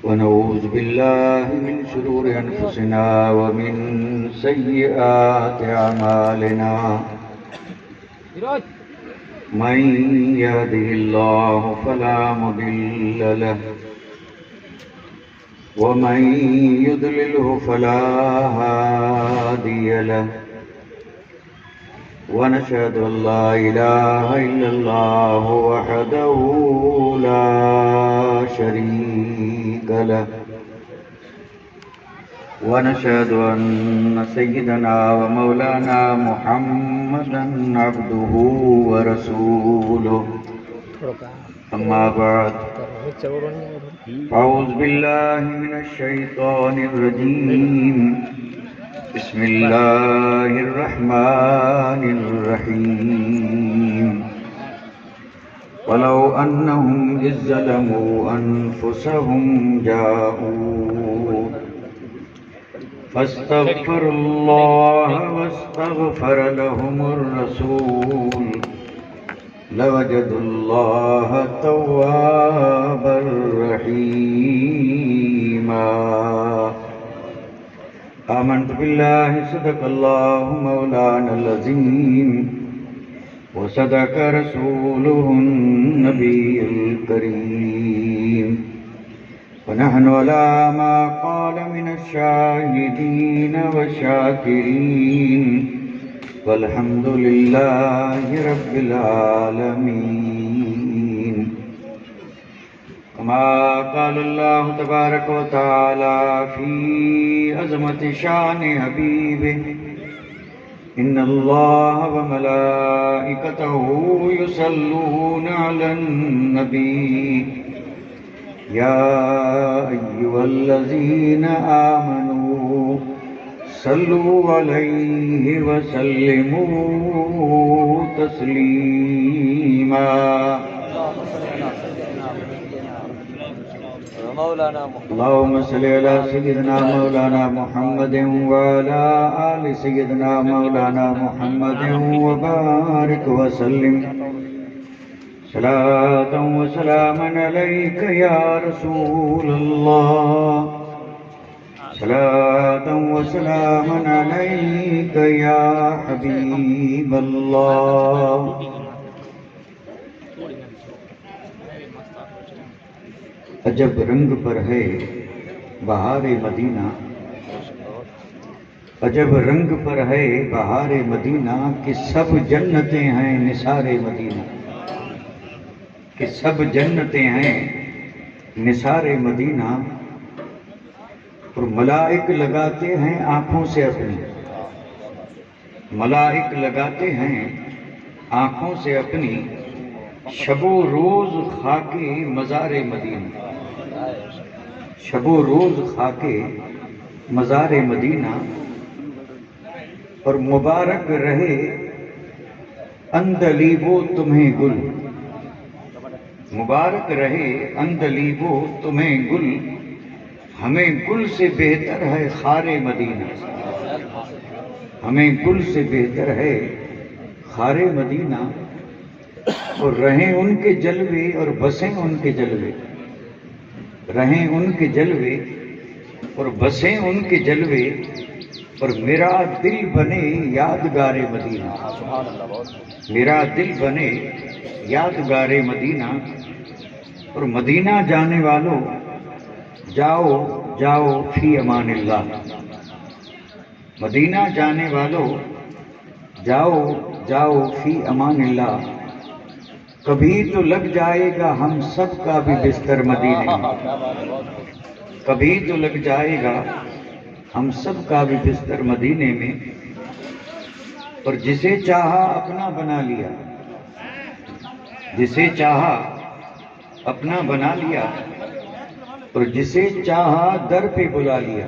ونعوذ بالله من شرور أنفسنا ومن سيئات أعمالنا من يهده الله فلا مضل له ومن يضلله فلا هادي له ونشهد أن لا إله إلا الله وحده لا شريك له ونشهد أن سيدنا ومولانا محمدا عبده ورسوله أما بعد أعوذ بالله من الشيطان الرجيم بسم الله الرحمن الرحيم ولو أنهم إذ ظلموا أنفسهم جاءوا فاستغفروا الله واستغفر لهم الرسول لوجدوا الله توابا رحيما آمنت بالله صدق الله مولانا العظيم وصدق رسوله النبي الكريم ونحن على ما قال من الشاهدين والشاكرين والحمد لله رب العالمين كما قال الله تبارك وتعالى في عظمة شان حبيبه إن الله وملائكته يصلون على النبي يا أيها الذين آمنوا صلوا عليه وسلموا تسليما اللهم صل على سيدنا مولانا محمد وعلى آل سيدنا مولانا محمد وبارك وسلم صلاة وسلاما عليك يا رسول الله صلاة وسلاما عليك يا حبيب الله عجب رنگ پر ہے بہار مدینہ عجب رنگ پر ہے بہار مدینہ کہ سب جنتیں ہیں نثار مدینہ کہ سب جنتیں ہیں نثار مدینہ اور ملائک لگاتے ہیں آنکھوں سے اپنی ملائک لگاتے ہیں آنکھوں سے اپنی شب و روز خاکے مزار مدینہ شب و روز خاکے مزار مدینہ اور مبارک رہے اندلیبو تمہیں گل مبارک رہے اندلیبو تمہیں گل ہمیں گل سے بہتر ہے خار مدینہ ہمیں گل سے بہتر ہے خار مدینہ اور رہیں ان کے جلوے اور بسیں ان کے جلوے رہیں ان کے جلوے اور بسیں ان کے جلوے اور میرا دل بنے یادگار مدینہ میرا دل بنے یادگار مدینہ اور مدینہ جانے والوں جاؤ جاؤ فی امان اللہ مدینہ جانے والوں جاؤ جاؤ فی امان اللہ کبھی تو لگ جائے گا ہم سب کا بھی بستر مدینے میں کبھی تو لگ جائے گا ہم سب کا بھی بستر مدینے میں اور جسے چاہا اپنا بنا لیا جسے چاہا اپنا بنا لیا اور جسے چاہا در پہ بلا لیا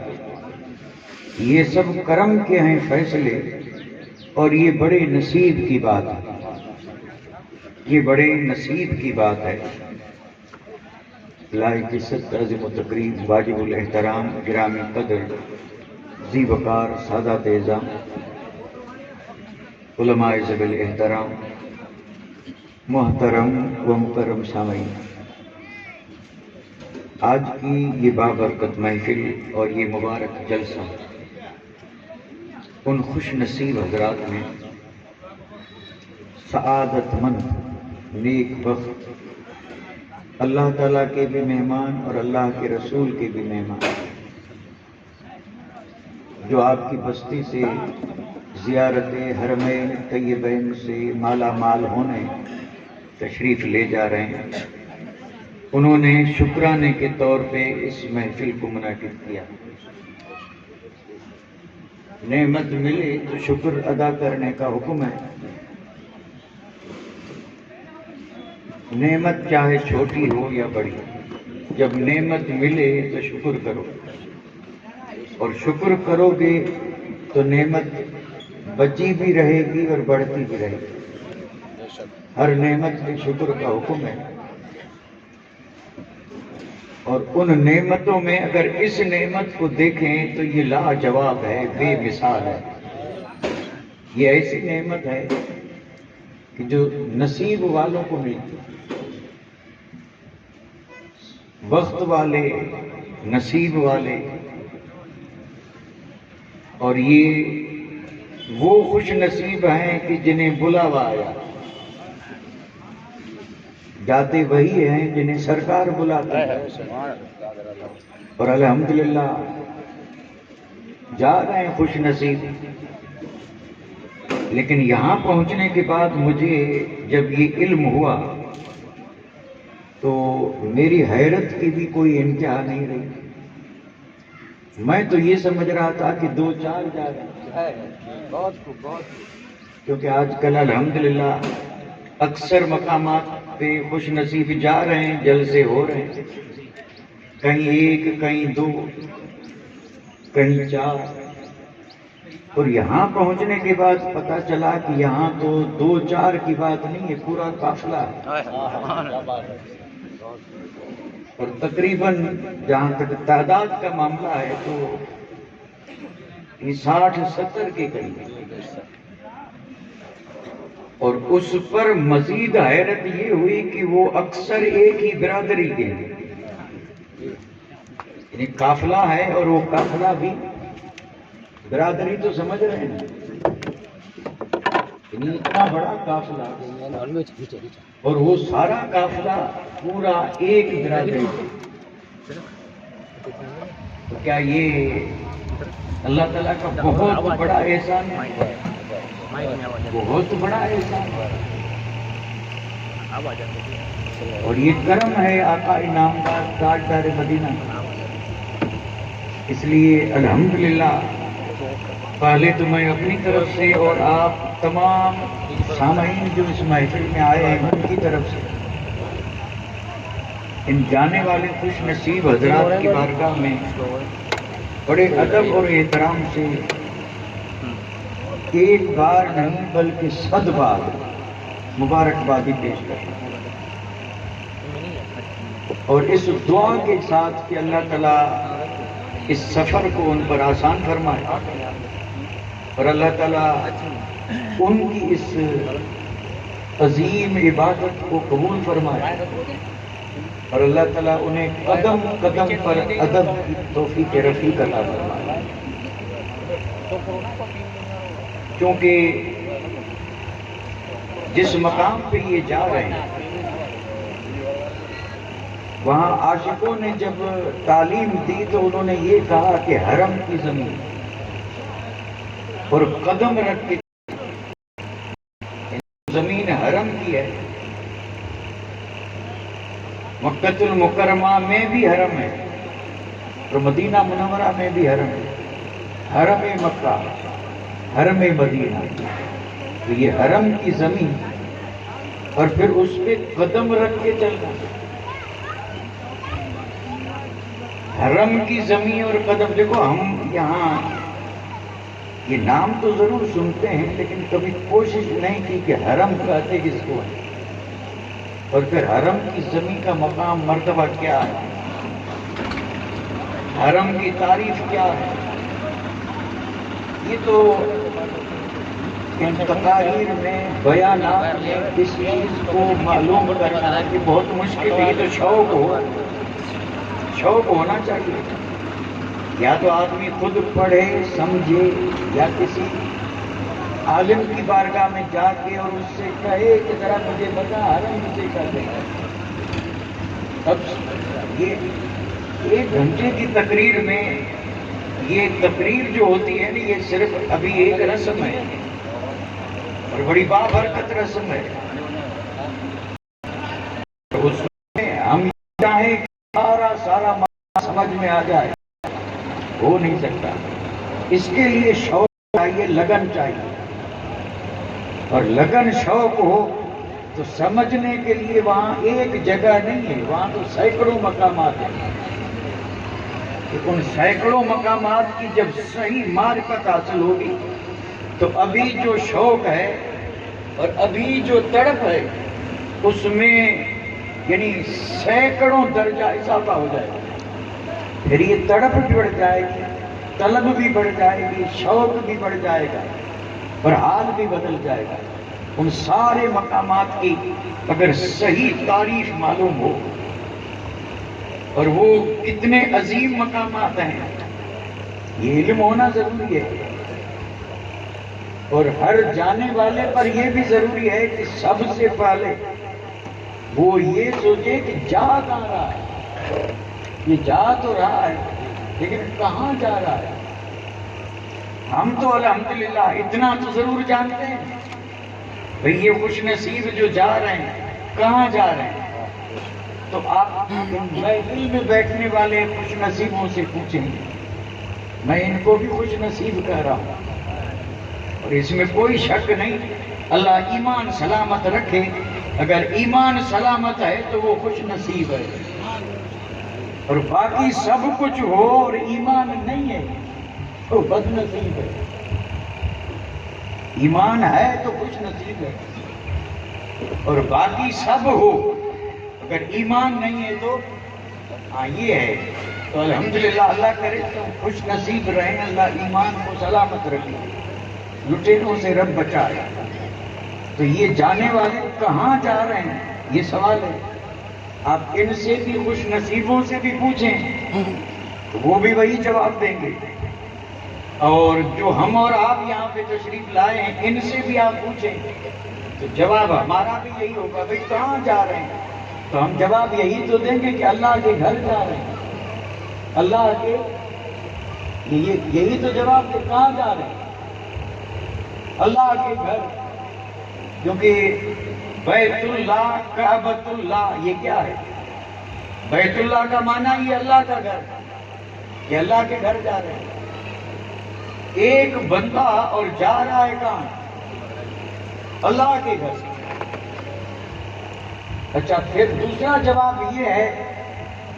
یہ سب کرم کے ہیں فیصلے اور یہ بڑے نصیب کی بات ہے یہ بڑے نصیب کی بات ہے لائق عزت عظیم و تقریم واجب الاحترام گرامی قدر ذی وقار سادات اعظام علماء ذوی الاحترام محترم و مکرم سامعین آج کی یہ بابرکت محفل اور یہ مبارک جلسہ ان خوش نصیب حضرات نے، سعادت مند، نیک بخت، اللہ تعالیٰ کے بھی مہمان اور اللہ کے رسول کے بھی مہمان، جو آپ کی بستی سے زیارت حرمین طیبین سے مالا مال ہونے تشریف لے جا رہے ہیں، انہوں نے شکرانے کے طور پہ اس محفل کو منعقد کیا۔ نعمت ملے تو شکر ادا کرنے کا حکم ہے۔ نعمت چاہے چھوٹی ہو یا بڑی، جب نعمت ملے تو شکر کرو، اور شکر کرو گے تو نعمت بچی بھی رہے گی اور بڑھتی بھی رہے گی۔ ہر نعمت کے شکر کا حکم ہے، اور ان نعمتوں میں اگر اس نعمت کو دیکھیں تو یہ لاجواب ہے، بے مثال ہے۔ یہ ایسی نعمت ہے کہ جو نصیب والوں کو ملتی، وقت والے، نصیب والے، اور یہ وہ خوش نصیب ہیں کہ جنہیں بلاوا آیا۔ جاتے وہی ہیں جنہیں سرکار بلاتے ہیں، اور الحمدللہ جا رہے ہیں خوش نصیب۔ لیکن یہاں پہنچنے کے بعد مجھے جب یہ علم ہوا تو میری حیرت کی بھی کوئی انتہا نہیں رہی۔ میں تو یہ سمجھ رہا تھا کہ 2-4 جا رہے ہیں، بہت خوب، کیونکہ آج کل الحمدللہ اکثر مقامات پہ خوش نصیب جا رہے ہیں، جلسے ہو رہے ہیں، کہیں 1، کہیں 2، کہیں 4، اور یہاں پہنچنے کے بعد پتا چلا کہ یہاں تو 2-4 کی بات نہیں ہے، پورا قافلہ ہے، اور تقریباً جہاں تک تعداد کا معاملہ ہے تو یہ 60-70 کے قریب، اور اس پر مزید حیرت یہ ہوئی کہ وہ اکثر ایک ہی برادری کے ہیں، یعنی قافلہ ہے اور وہ قافلہ بھی برادری، تو سمجھ رہے ہیں یعنی اتنا بڑا قافلہ، اور وہ سارا قافلہ پورا ایک برادری۔ تو کیا یہ اللہ تعالیٰ کا بہت بڑا احسان ہے؟ بہت بڑا احسان ہے، اور یہ کرم ہے آقا انعامدار تاجدار مدینہ۔ اس لیے الحمدللہ پہلے تو میں اپنی طرف سے اور آپ تمام سامعین جو اس محفل میں آئے ہیں ان کی طرف سے ان جانے والے خوش نصیب حضرات کی بارگاہ میں بڑے ادب اور احترام سے ایک بار نہیں بلکہ 100 بار مبارکبادی پیش کرتا ہوں، اور اس دعا کے ساتھ کہ اللہ تعالیٰ اس سفر کو ان پر آسان فرمائے، اور اللہ تعالیٰ ان کی اس عظیم عبادت کو قبول فرمائے، اور اللہ تعالیٰ انہیں قدم قدم پر ادب کی توفیق رفیق عطا فرمائے۔ کیونکہ جس مقام پہ یہ جا رہے ہیں وہاں عاشقوں نے جب تعلیم دی تو انہوں نے یہ کہا کہ حرم کی زمین، اور قدم رکھ کے زمین حرم کی ہے، مکہ المکرمہ میں بھی حرم ہے اور مدینہ منورہ میں بھی حرم ہے، حرم مکہ، حرم مدینہ، تو یہ حرم کی زمین، اور پھر اس پہ قدم رکھ کے چلنا، حرم کی زمین اور قدم۔ دیکھو ہم یہاں یہ نام تو ضرور سنتے ہیں لیکن کبھی کوشش نہیں کی کہ حرم کہتے کس کو ہے، اور پھر حرم کی زمین کا مقام مرتبہ کیا ہے، حرم کی تعریف کیا ہے، یہ تو ان تقاریر میں، بیانات میں اس چیز کو معلوم کرنا کہ بہت مشکل ہے۔ یہ تو شوق ہونا چاہیے. یا تو آدمی خود پڑھے سمجھے یا کسی عالم کی بارگاہ میں جا کے اور اس سے کہے کہ ذرا مجھے بتا حرم مجھے کر دے. اب یہ 1 گھنٹے کی تقریر میں یہ تقریر جو ہوتی ہے نا یہ صرف ابھی ایک رسم ہے اور بڑی بابرکت رسم ہے. اس میں ہم چاہیں سارا سمجھ میں آ جائے ہو نہیں سکتا. اس کے لیے شوق چاہیے, لگن چاہیے, اور لگن شوق ہو تو سمجھنے کے لیے وہاں ایک جگہ نہیں ہے, وہاں تو سینکڑوں مقامات ہیں. ان سینکڑوں مقامات کی جب صحیح معرفت حاصل ہوگی تو ابھی جو شوق ہے اور ابھی جو تڑپ ہے اس میں یعنی سینکڑوں درجہ اضافہ ہو جائے گا. پھر یہ تڑپ بھی بڑھ جائے گی, طلب بھی بڑھ جائے گی, شوق بھی بڑھ جائے گا اور حال بھی بدل جائے گا. ان سارے مقامات کی اگر صحیح تعریف معلوم ہو اور وہ کتنے عظیم مقامات ہیں, یہ علم ہونا ضروری ہے. اور ہر جانے والے پر یہ بھی ضروری ہے کہ سب سے پہلے وہ یہ سوچے کہ جا کہاں رہا ہے. یہ جا تو رہا ہے لیکن کہاں جا رہا ہے. ہم تو الحمدللہ اتنا تو ضرور جانتے ہیں بھئی یہ خوش نصیب جو جا رہے ہیں کہاں جا رہے ہیں. تو آپ محفل میں بیٹھنے والے خوش نصیبوں سے پوچھیں گے, میں ان کو بھی خوش نصیب کہہ رہا ہوں اور اس میں کوئی شک نہیں. اللہ ایمان سلامت رکھے, اگر ایمان سلامت ہے تو وہ خوش نصیب ہے, اور باقی سب کچھ ہو اور ایمان نہیں ہے تو بد نصیب ہے. ایمان ہے تو خوش نصیب ہے, اور باقی سب ہو اگر ایمان نہیں ہے تو یہ ہے. تو الحمدللہ اللہ کرے تو خوش نصیب رہیں, اللہ ایمان کو سلامت رکھے, لٹیروں سے رب بچائے. تو یہ جانے والے کہاں جا رہے ہیں یہ سوال ہے. آپ ان سے بھی خوش نصیبوں سے بھی پوچھیں تو وہ بھی وہی جواب دیں گے, اور جو ہم اور آپ یہاں پہ تشریف لائے ہیں ان سے بھی آپ پوچھیں تو جواب ہمارا بھی یہی ہوگا, بھئی کہاں جا رہے ہیں. تو ہم جواب یہی تو دیں گے کہ اللہ کے گھر جا رہے ہیں. اللہ کے یہی تو جواب دے, کہاں جا رہے ہیں. اللہ کے گھر, کیونکہ بیت اللہ کعبۃ اللہ یہ کیا ہے. بیت اللہ کا معنی یہ اللہ کا گھر, یہ اللہ کے گھر جا رہے ہیں. ایک بندہ اور جا رہا ہے کہاں, اللہ کے گھر. اچھا پھر دوسرا جواب یہ ہے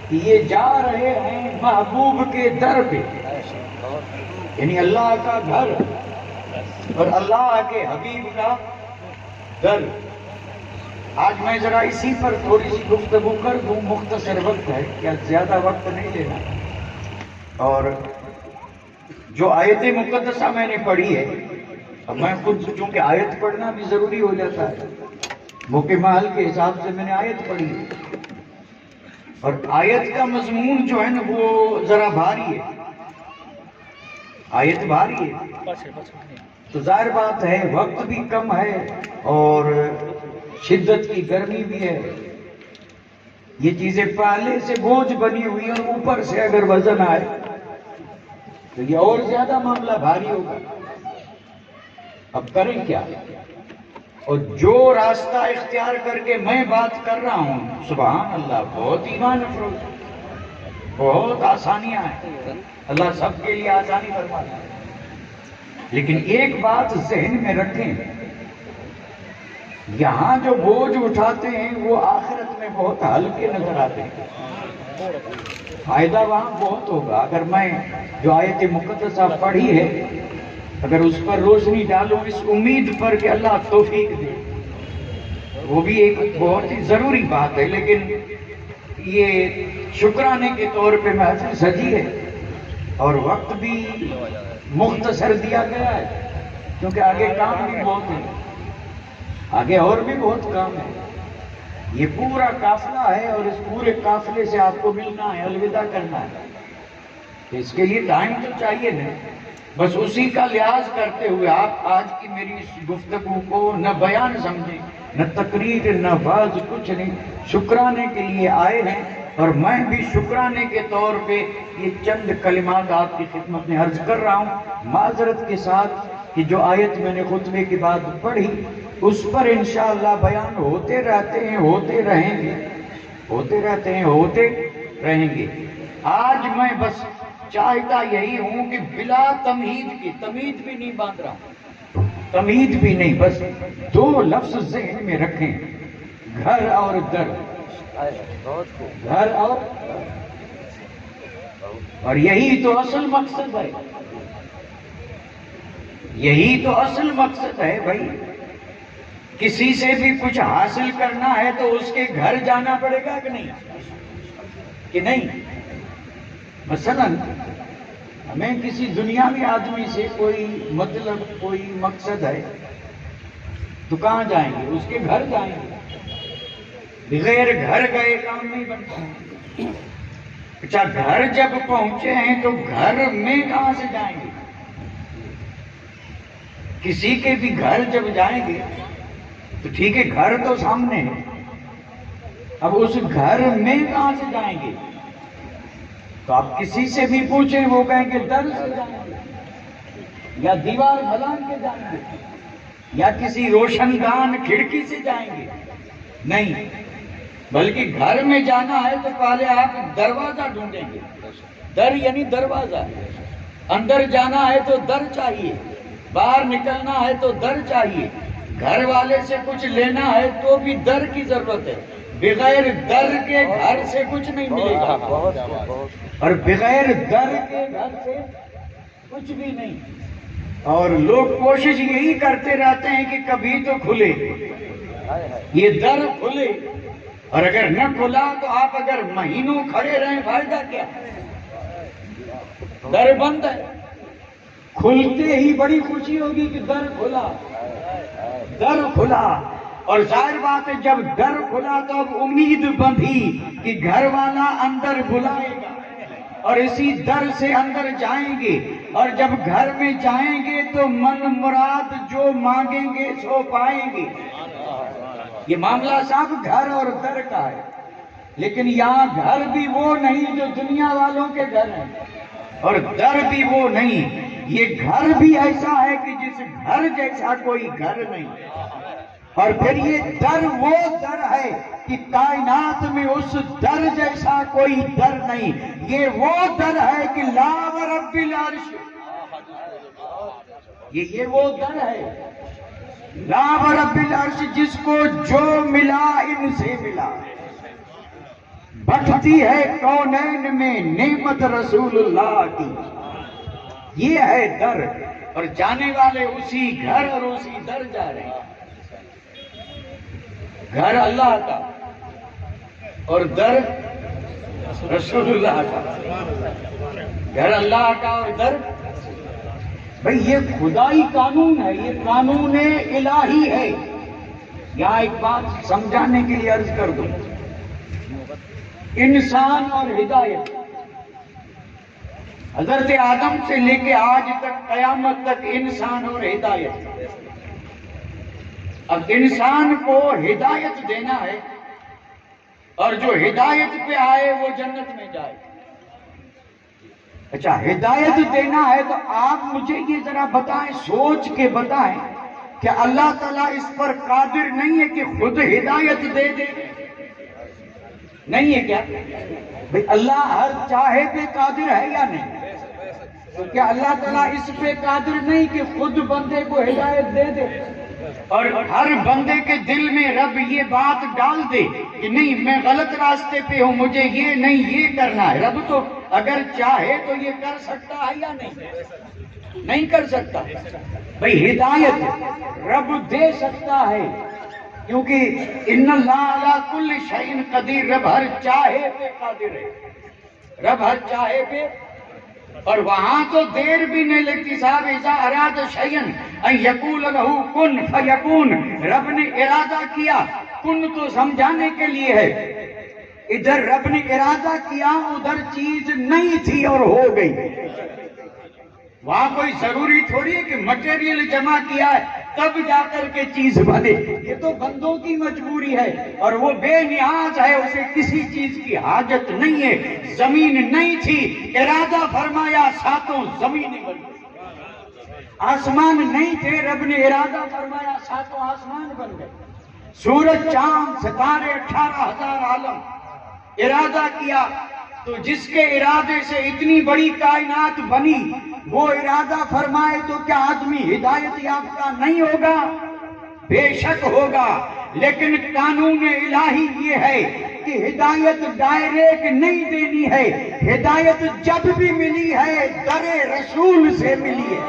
کہ یہ جا رہے ہیں محبوب کے در پہ, یعنی اللہ کا گھر اور اللہ کے حبیب کا در. آج میں ذرا اسی پر تھوڑی سی گفتگو کر دوں, مختصر وقت ہے, کیا زیادہ وقت نہیں لینا. اور جو آیت مقدسہ میں نے پڑھی ہے, اب میں خود چونکہ آیت پڑھنا بھی ضروری ہو جاتا ہے, موقع محل کے حساب سے میں نے آیت پڑھی ہے, اور آیت کا مضمون جو ہے نا وہ ذرا بھاری ہے, آیت بھاری ہے. تو ظاہر بات ہے وقت بھی کم ہے اور شدت کی گرمی بھی ہے. یہ چیزیں پہلے سے بوجھ بنی ہوئی اور اوپر سے اگر وزن آئے تو یہ اور زیادہ معاملہ بھاری ہوگا. اب کریں کیا؟ اور جو راستہ اختیار کر کے میں بات کر رہا ہوں, سبحان اللہ, بہت ایمان افروز, بہت آسانیاں ہیں, اللہ سب کے لیے آسانی فرماتا ہے. لیکن ایک بات ذہن میں رکھیں, یہاں جو بوجھ اٹھاتے ہیں وہ آخرت میں بہت ہلکے نظر آتے ہیں. فائدہ وہاں بہت ہوگا. اگر میں جو آیت مقدسہ پڑھی ہے اگر اس پر روشنی ڈالوں اس امید پر کہ اللہ توفیق دے, وہ بھی ایک بہت ہی ضروری بات ہے. لیکن یہ شکرانے کے طور پہ محفل سجی ہے اور وقت بھی مختصر دیا گیا ہے کیونکہ آگے کام بھی بہت ہے, آگے اور بھی بہت کام ہے. یہ پورا قافلہ ہے اور اس پورے قافلے سے آپ کو ملنا ہے، الوداع کرنا ہے، اس کے لیے ٹائم تو چاہیے نا۔ بس اسی کا لحاظ کرتے ہوئے آپ آج کی میری اس گفتگو کو نہ بیان سمجھیں، نہ تقریر، نہ واعظ، کچھ نہیں، شکرانے کے لیے آئے ہیں، اور میں بھی شکرانے کے طور پہ یہ چند کلمات آپ کی خدمت میں عرض کر رہا ہوں، معذرت کے ساتھ کہ جو آیت میں نے خطبے کے بعد پڑھی اس پر انشاءاللہ بیان ہوتے رہتے ہیں، ہوتے رہیں گے، ہوتے رہتے ہیں، ہوتے رہیں گے۔ آج میں بس چاہتا یہی ہوں کہ بلا تمہید کی، تمہید بھی نہیں باندھ رہا ہوں، تمہید بھی نہیں، بس دو لفظ ذہن میں رکھیں، گھر اور در، گھر اور یہی تو اصل مقصد ہے، یہی تو اصل مقصد ہے بھائی۔ کسی سے بھی کچھ حاصل کرنا ہے تو اس کے گھر جانا پڑے گا کہ نہیں، کہ نہیں؟ مثلا ہمیں کسی دنیاوی آدمی سے کوئی مطلب، کوئی مقصد ہے تو کہاں جائیں گے؟ اس کے گھر جائیں گے، بغیر گھر گئے کام نہیں بنتا۔ اچھا، گھر جب پہنچے ہیں تو گھر میں کہاں سے جائیں گے؟ کسی کے بھی گھر جب جائیں گے تو ٹھیک ہے، گھر تو سامنے ہے، اب اس گھر میں کہاں سے جائیں گے؟ تو آپ کسی سے بھی پوچھیں، وہ کہیں گے در سے جائیں گے، یا دیوار بلان کے جائیں گے، یا کسی روشن دان کھڑکی سے جائیں گے، نہیں، بلکہ گھر میں جانا ہے تو پہلے آپ دروازہ ڈھونڈیں گے۔ در یعنی دروازہ، اندر جانا ہے تو در چاہیے، باہر نکلنا ہے تو در چاہیے، گھر والے سے کچھ لینا ہے تو بھی در کی ضرورت ہے، بغیر در کے گھر سے کچھ نہیں ملے گا، اور بغیر در کے گھر سے کچھ بھی نہیں۔ اور لوگ کوشش یہی کرتے رہتے ہیں کہ کبھی تو کھلے، یہ در کھلے، اور اگر نہ کھلا تو آپ اگر مہینوں کھڑے رہیں فائدہ کیا؟ در بند ہے، کھلتے ہی بڑی خوشی ہوگی کہ در کھلا، در کھلا، اور ظاہر بات ہے جب در کھلا تو اب امید بندھی کہ گھر والا اندر بلائے گا، اور اسی در سے اندر جائیں گے، اور جب گھر میں جائیں گے تو من مراد جو مانگیں گے سو پائیں گے۔ یہ معاملہ صاحب گھر اور در کا ہے، لیکن یہاں گھر بھی وہ نہیں جو دنیا والوں کے گھر ہیں، اور در بھی وہ نہیں، یہ گھر بھی ایسا ہے کہ جس گھر جیسا کوئی گھر نہیں، اور پھر یہ در وہ در ہے کہ کائنات میں اس در جیسا کوئی در نہیں، یہ وہ در ہے کہ لا ورب العرش، یہ وہ در ہے لا ورب العرش، جس کو جو ملا ان سے ملا، بٹھتی ہے کونین میں نعمت رسول اللہ کی، یہ ہے در، اور جانے والے اسی گھر اور اسی در جا رہے ہیں۔ گھر اللہ کا اور در رسول اللہ کا، گھر اللہ کا اور در، بھئی یہ خدائی قانون ہے، یہ قانون الہی ہے۔ یہاں ایک بات سمجھانے کے لیے عرض کر دوں، انسان اور ہدایت، حضرت آدم سے لے کے آج تک قیامت تک انسان اور ہدایت، اب انسان کو ہدایت دینا ہے، اور جو ہدایت پہ آئے وہ جنت میں جائے۔ اچھا، ہدایت دینا ہے تو آپ مجھے یہ ذرا بتائیں، سوچ کے بتائیں کہ اللہ تعالیٰ اس پر قادر نہیں ہے کہ خود ہدایت دے دے؟ نہیں ہے کیا؟ بھئی اللہ ہر چاہے پہ قادر ہے یا نہیں؟ تو کیا اللہ تعالیٰ اس پہ قادر نہیں کہ خود بندے کو ہدایت دے دے، اور ہر بندے کے دل میں رب یہ بات ڈال دے کہ نہیں میں غلط راستے پہ ہوں، مجھے یہ نہیں یہ کرنا ہے؟ رب تو اگر چاہے تو یہ کر سکتا ہے یا نہیں؟ نہیں کر سکتا۔ بھئی ہدایت رب دے سکتا ہے، کیونکہ ان اللہ علی کل شیء قدیر، رب ہر چاہے پہ قادر ہے، رب ہر چاہے پہ، اور وہاں تو دیر بھی نہیں لگتی صاحب، اذا اراد شیئا ان یقول لہ کن فیکون، رب نے ارادہ کیا کن تو سمجھانے کے لیے ہے. ادھر رب نے ارادہ کیا، ادھر چیز نہیں تھی اور ہو گئی. وہاں کوئی ضروری تھوڑی ہے کہ مٹیریل جمع کیا ہے تب جا کر کے چیز بنے. یہ تو بندوں کی مجبوری ہے اور وہ بے نیاز ہے، اسے کسی چیز کی حاجت نہیں ہے. زمین نہیں تھی، ارادہ فرمایا ساتوں زمینیں بن گئی. آسمان نہیں تھے، رب نے ارادہ فرمایا ساتوں آسمان بن گئے. سورج چاند ستارے 18,000 عالم، ارادہ کیا تو جس کے ارادے سے اتنی بڑی کائنات بنی وہ ارادہ فرمائے تو کیا آدمی ہدایت یافتہ نہیں ہوگا؟ بے شک ہوگا. لیکن قانون الہی یہ ہے کہ ہدایت ڈائریکٹ نہیں دینی ہے. ہدایت جب بھی ملی ہے در رسول سے ملی ہے.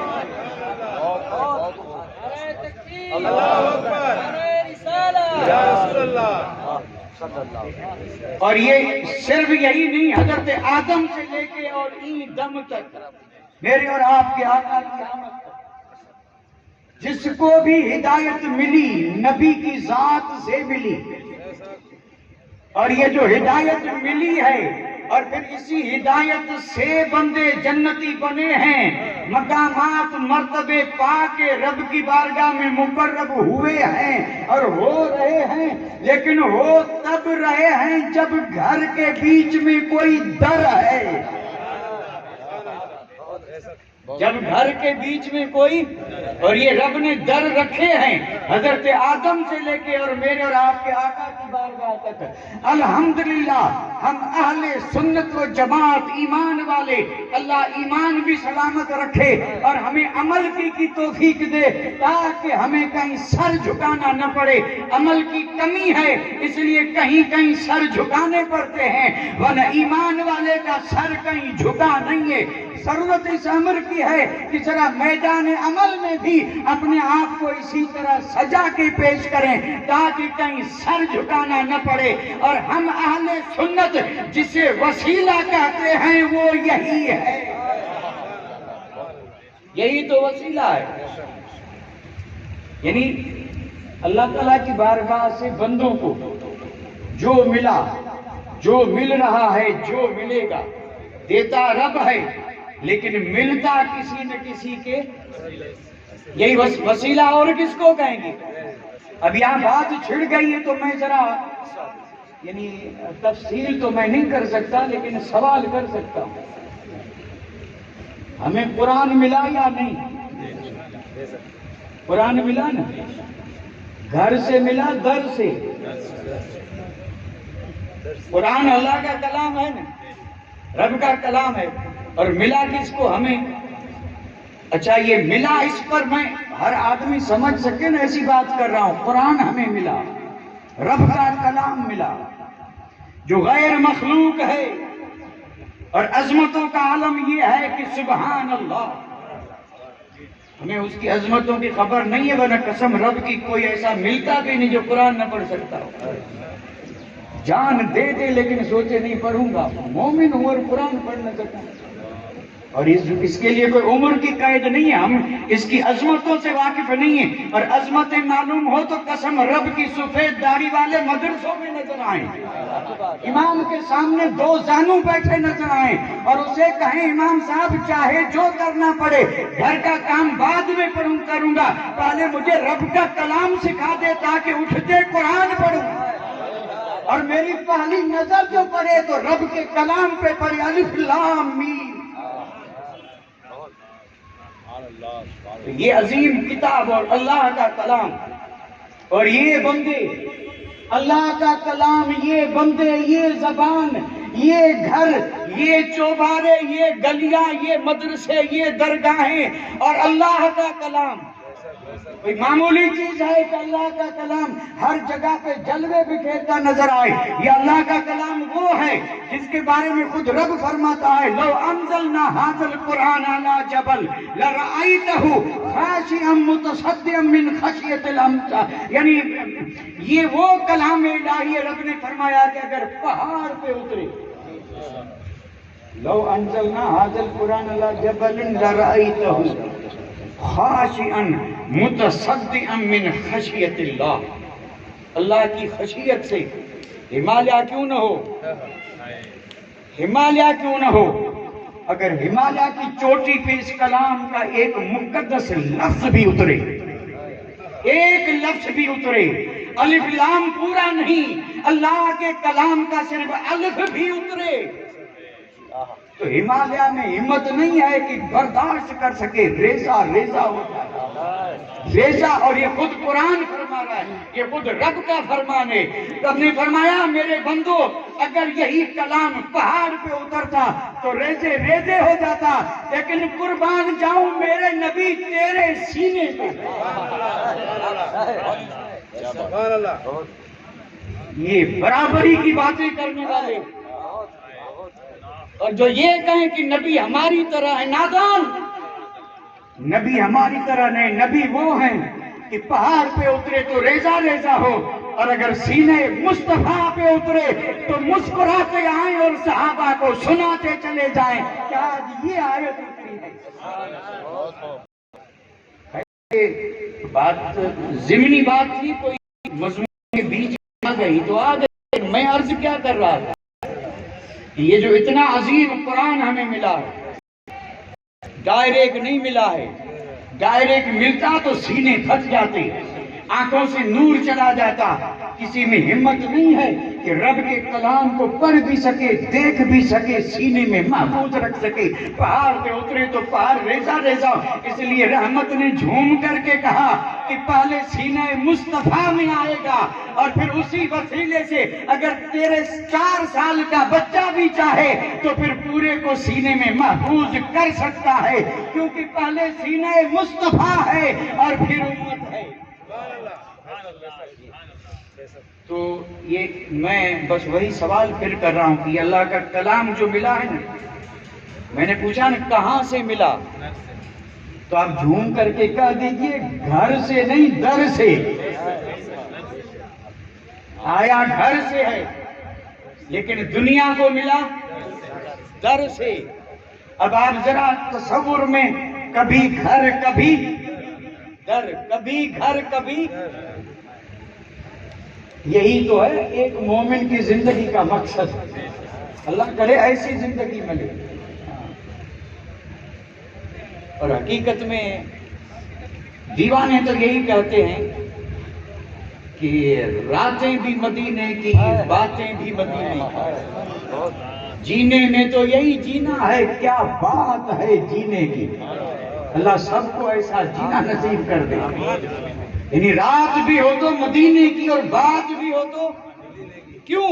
اور یہ صرف یہی نہیں، حضرت آدم سے لے کے اور این دم تک میرے اور آپ کے آقا کی آمد تک جس کو بھی ہدایت ملی نبی کی ذات سے ملی. اور یہ جو ہدایت ملی ہے اور پھر اسی ہدایت سے بندے جنتی بنے ہیں، مقامات مرتبے پا کے رب کی بارگاہ میں مقرب ہوئے ہیں اور ہو رہے ہیں. لیکن ہو تب رہے ہیں جب گھر کے بیچ میں کوئی در ہے. جب گھر کے بیچ میں کوئی، اور یہ رب نے در رکھے ہیں حضرت آدم سے لے کے اور میرے اور آپ کے آقا کی بارگاہ تک. الحمدللہ ہم اہل سنت و جماعت ایمان والے، اللہ ایمان بھی سلامت رکھے اور ہمیں عمل کی توفیق دے تاکہ ہمیں کہیں سر جھکانا نہ پڑے. عمل کی کمی ہے اس لیے کہیں کہیں سر جھکانے پڑتے ہیں، ورنہ ایمان والے کا سر کہیں جھکا نہیں ہے. ضرورت اس امر کی ہے کہ ذرا میدان عمل میں بھی اپنے آپ کو اسی طرح سجا کے پیش کریں تاکہ کہیں سر جھکانا نہ پڑے. اور ہم اہل سنت جسے وسیلہ کہتے ہیں وہ یہی ہے، یہی تو وسیلہ ہے. یعنی اللہ تعالیٰ کی بارگاہ سے بندوں کو جو ملا، جو مل رہا ہے، جو ملے گا، دیتا رب ہے لیکن ملتا کسی نہ کسی کے، یہی وسیلہ اور کس کو کہیں گے؟ اب یہاں بات چھڑ گئی ہے تو میں ذرا یعنی تفصیل تو میں نہیں کر سکتا لیکن سوال کر سکتا ہوں. ہمیں قرآن ملا یا نہیں؟ قرآن ملا نا، گھر سے ملا در سے. قرآن اللہ کا کلام ہے نا، رب کا کلام ہے، اور ملا کس کو؟ ہمیں. اچھا یہ ملا، اس پر میں ہر آدمی سمجھ سکے نا ایسی بات کر رہا ہوں. قرآن ہمیں ملا، رب کا کلام ملا جو غیر مخلوق ہے، اور عظمتوں کا عالم یہ ہے کہ سبحان اللہ. ہمیں اس کی عظمتوں کی خبر نہیں ہے، ورنہ قسم رب کی کوئی ایسا ملتا بھی نہیں جو قرآن نہ پڑھ سکتا ہو. جان دے دے لیکن سوچے نہیں پڑھوں گا، مومن ہوں اور قرآن پڑھ نہ سکوں. اور اس کے لیے کوئی عمر کی قید نہیں ہے، ہم اس کی عظمتوں سے واقف نہیں ہیں. اور عظمتیں معلوم ہو تو قسم رب کی سفید داڑھی والے مدرسوں میں نظر آئیں، امام کے سامنے 2 زانو بیٹھے نظر آئیں اور اسے کہیں امام صاحب چاہے جو کرنا پڑے، گھر کا کام بعد میں کروں گا، پہلے مجھے رب کا کلام سکھا دے تاکہ اٹھتے قرآن پڑھوں. اور میری پہلی نظر جو پڑے تو رب کے کلام پہ پڑے، الف لام میم. یہ عظیم کتاب اور اللہ کا کلام، اور یہ بندے اللہ کا کلام، یہ بندے، یہ زبان، یہ گھر، یہ چوبارے، یہ گلیاں، یہ مدرسے، یہ درگاہیں، اور اللہ کا کلام کوئی معمولی چیز ہے کہ اللہ کا کلام ہر جگہ پہ جلوے بکھیرتا نظر آئے. یہ اللہ کا کلام وہ ہے جس کے بارے میں خود رب فرماتا ہے لو انزلنا ھذا القرآن علی جبل لرأیتہ خاشعا متصدعا من خشیۃ اللہ. یعنی یہ وہ کلام الہی ہے، رب نے فرمایا کہ اگر پہاڑ پہ اترے، لو انزلنا ھذا القرآن علی جبل لرأیتہ خاشعا متصدعا من خشیۃ اللہ. اللہ کی خشیت سے ہمالیہ کیوں نہ ہو، ہمالیہ کیوں نہ ہو، اگر ہمالیہ کی چوٹی پہ اس کلام کا ایک مقدس لفظ بھی اترے، ایک لفظ بھی اترے، الف لام پورا نہیں، اللہ کے کلام کا صرف الف بھی اترے، تو ہمالیہ میں ہمت نہیں ہے کہ برداشت کر سکے، ریزہ ریزہ ہو جائے، ریزہ۔ اور یہ خود قرآن فرما رہا ہے، یہ خود رب کا فرمان ہے۔ رب نے فرمایا میرے بندو اگر یہی کلام پہاڑ پہ اترتا تو ریزے ریزے ہو جاتا، لیکن قربان جاؤں میرے نبی تیرے سینے پہ۔ یہ برابری کی باتیں کرنے والے، اور جو یہ کہیں کہ نبی ہماری طرح ہے، نادان۔ نبی ہماری طرح نہیں، نبی وہ ہیں کہ پہاڑ پہ اترے تو ریزہ ریزہ ہو، اور اگر سینے مصطفیٰ پہ اترے تو مسکراتے آئیں اور صحابہ کو سناتے چلے جائیں۔ کیا آج یہ آیت اتری ہے؟ بات ضمنی بات تھی، کوئی مضمون کے بیچ آ گئی تو آ گئی۔ میں عرض کیا کر رہا تھا، یہ جو اتنا عظیم قرآن ہمیں ملا ہے، ڈائریکٹ نہیں ملا ہے، ڈائریکٹ ملتا تو سینے پھٹ جاتے، آنکھوں سے نور چلا جاتا۔ کسی میں ہمت نہیں ہے کہ رب کے کلام کو پڑھ بھی سکے، دیکھ بھی سکے، سینے میں محفوظ رکھ سکے۔ پہاڑ پہ اترے تو پہاڑ ریزہ ریزہ، اس لیے رحمت نے جھوم کر کے کہا کہ پہلے سینہ مصطفیٰ میں آئے گا، اور پھر اسی وسیلے سے اگر تیرے 4 سال کا بچہ بھی چاہے تو پھر پورے کو سینے میں محفوظ کر سکتا ہے، کیونکہ پہلے سینہ مصطفیٰ ہے اور پھر امت ہے۔ تو یہ میں بس وہی سوال پھر کر رہا ہوں کہ اللہ کا کلام جو ملا ہے نا، میں نے پوچھا نا کہاں سے ملا، تو آپ جھوم کر کے کہہ دیجئے گھر سے نہیں در سے آیا، گھر سے ہے، لیکن دنیا کو ملا در سے۔ اب آپ ذرا تصور میں، کبھی گھر کبھی در، کبھی گھر کبھی، یہی تو ہے ایک مومن کی زندگی کا مقصد۔ اللہ کرے ایسی زندگی ملے۔ اور حقیقت میں دیوانے تو یہی کہتے ہیں کہ راتیں بھی مدینے کی، باتیں بھی مدینے کی، جینے میں تو یہی جینا ہے، کیا بات ہے جینے کی۔ اللہ سب کو ایسا جینا نصیب کر دے، یعنی رات بھی ہو تو مدینے کی اور بات بھی ہو تو کیوں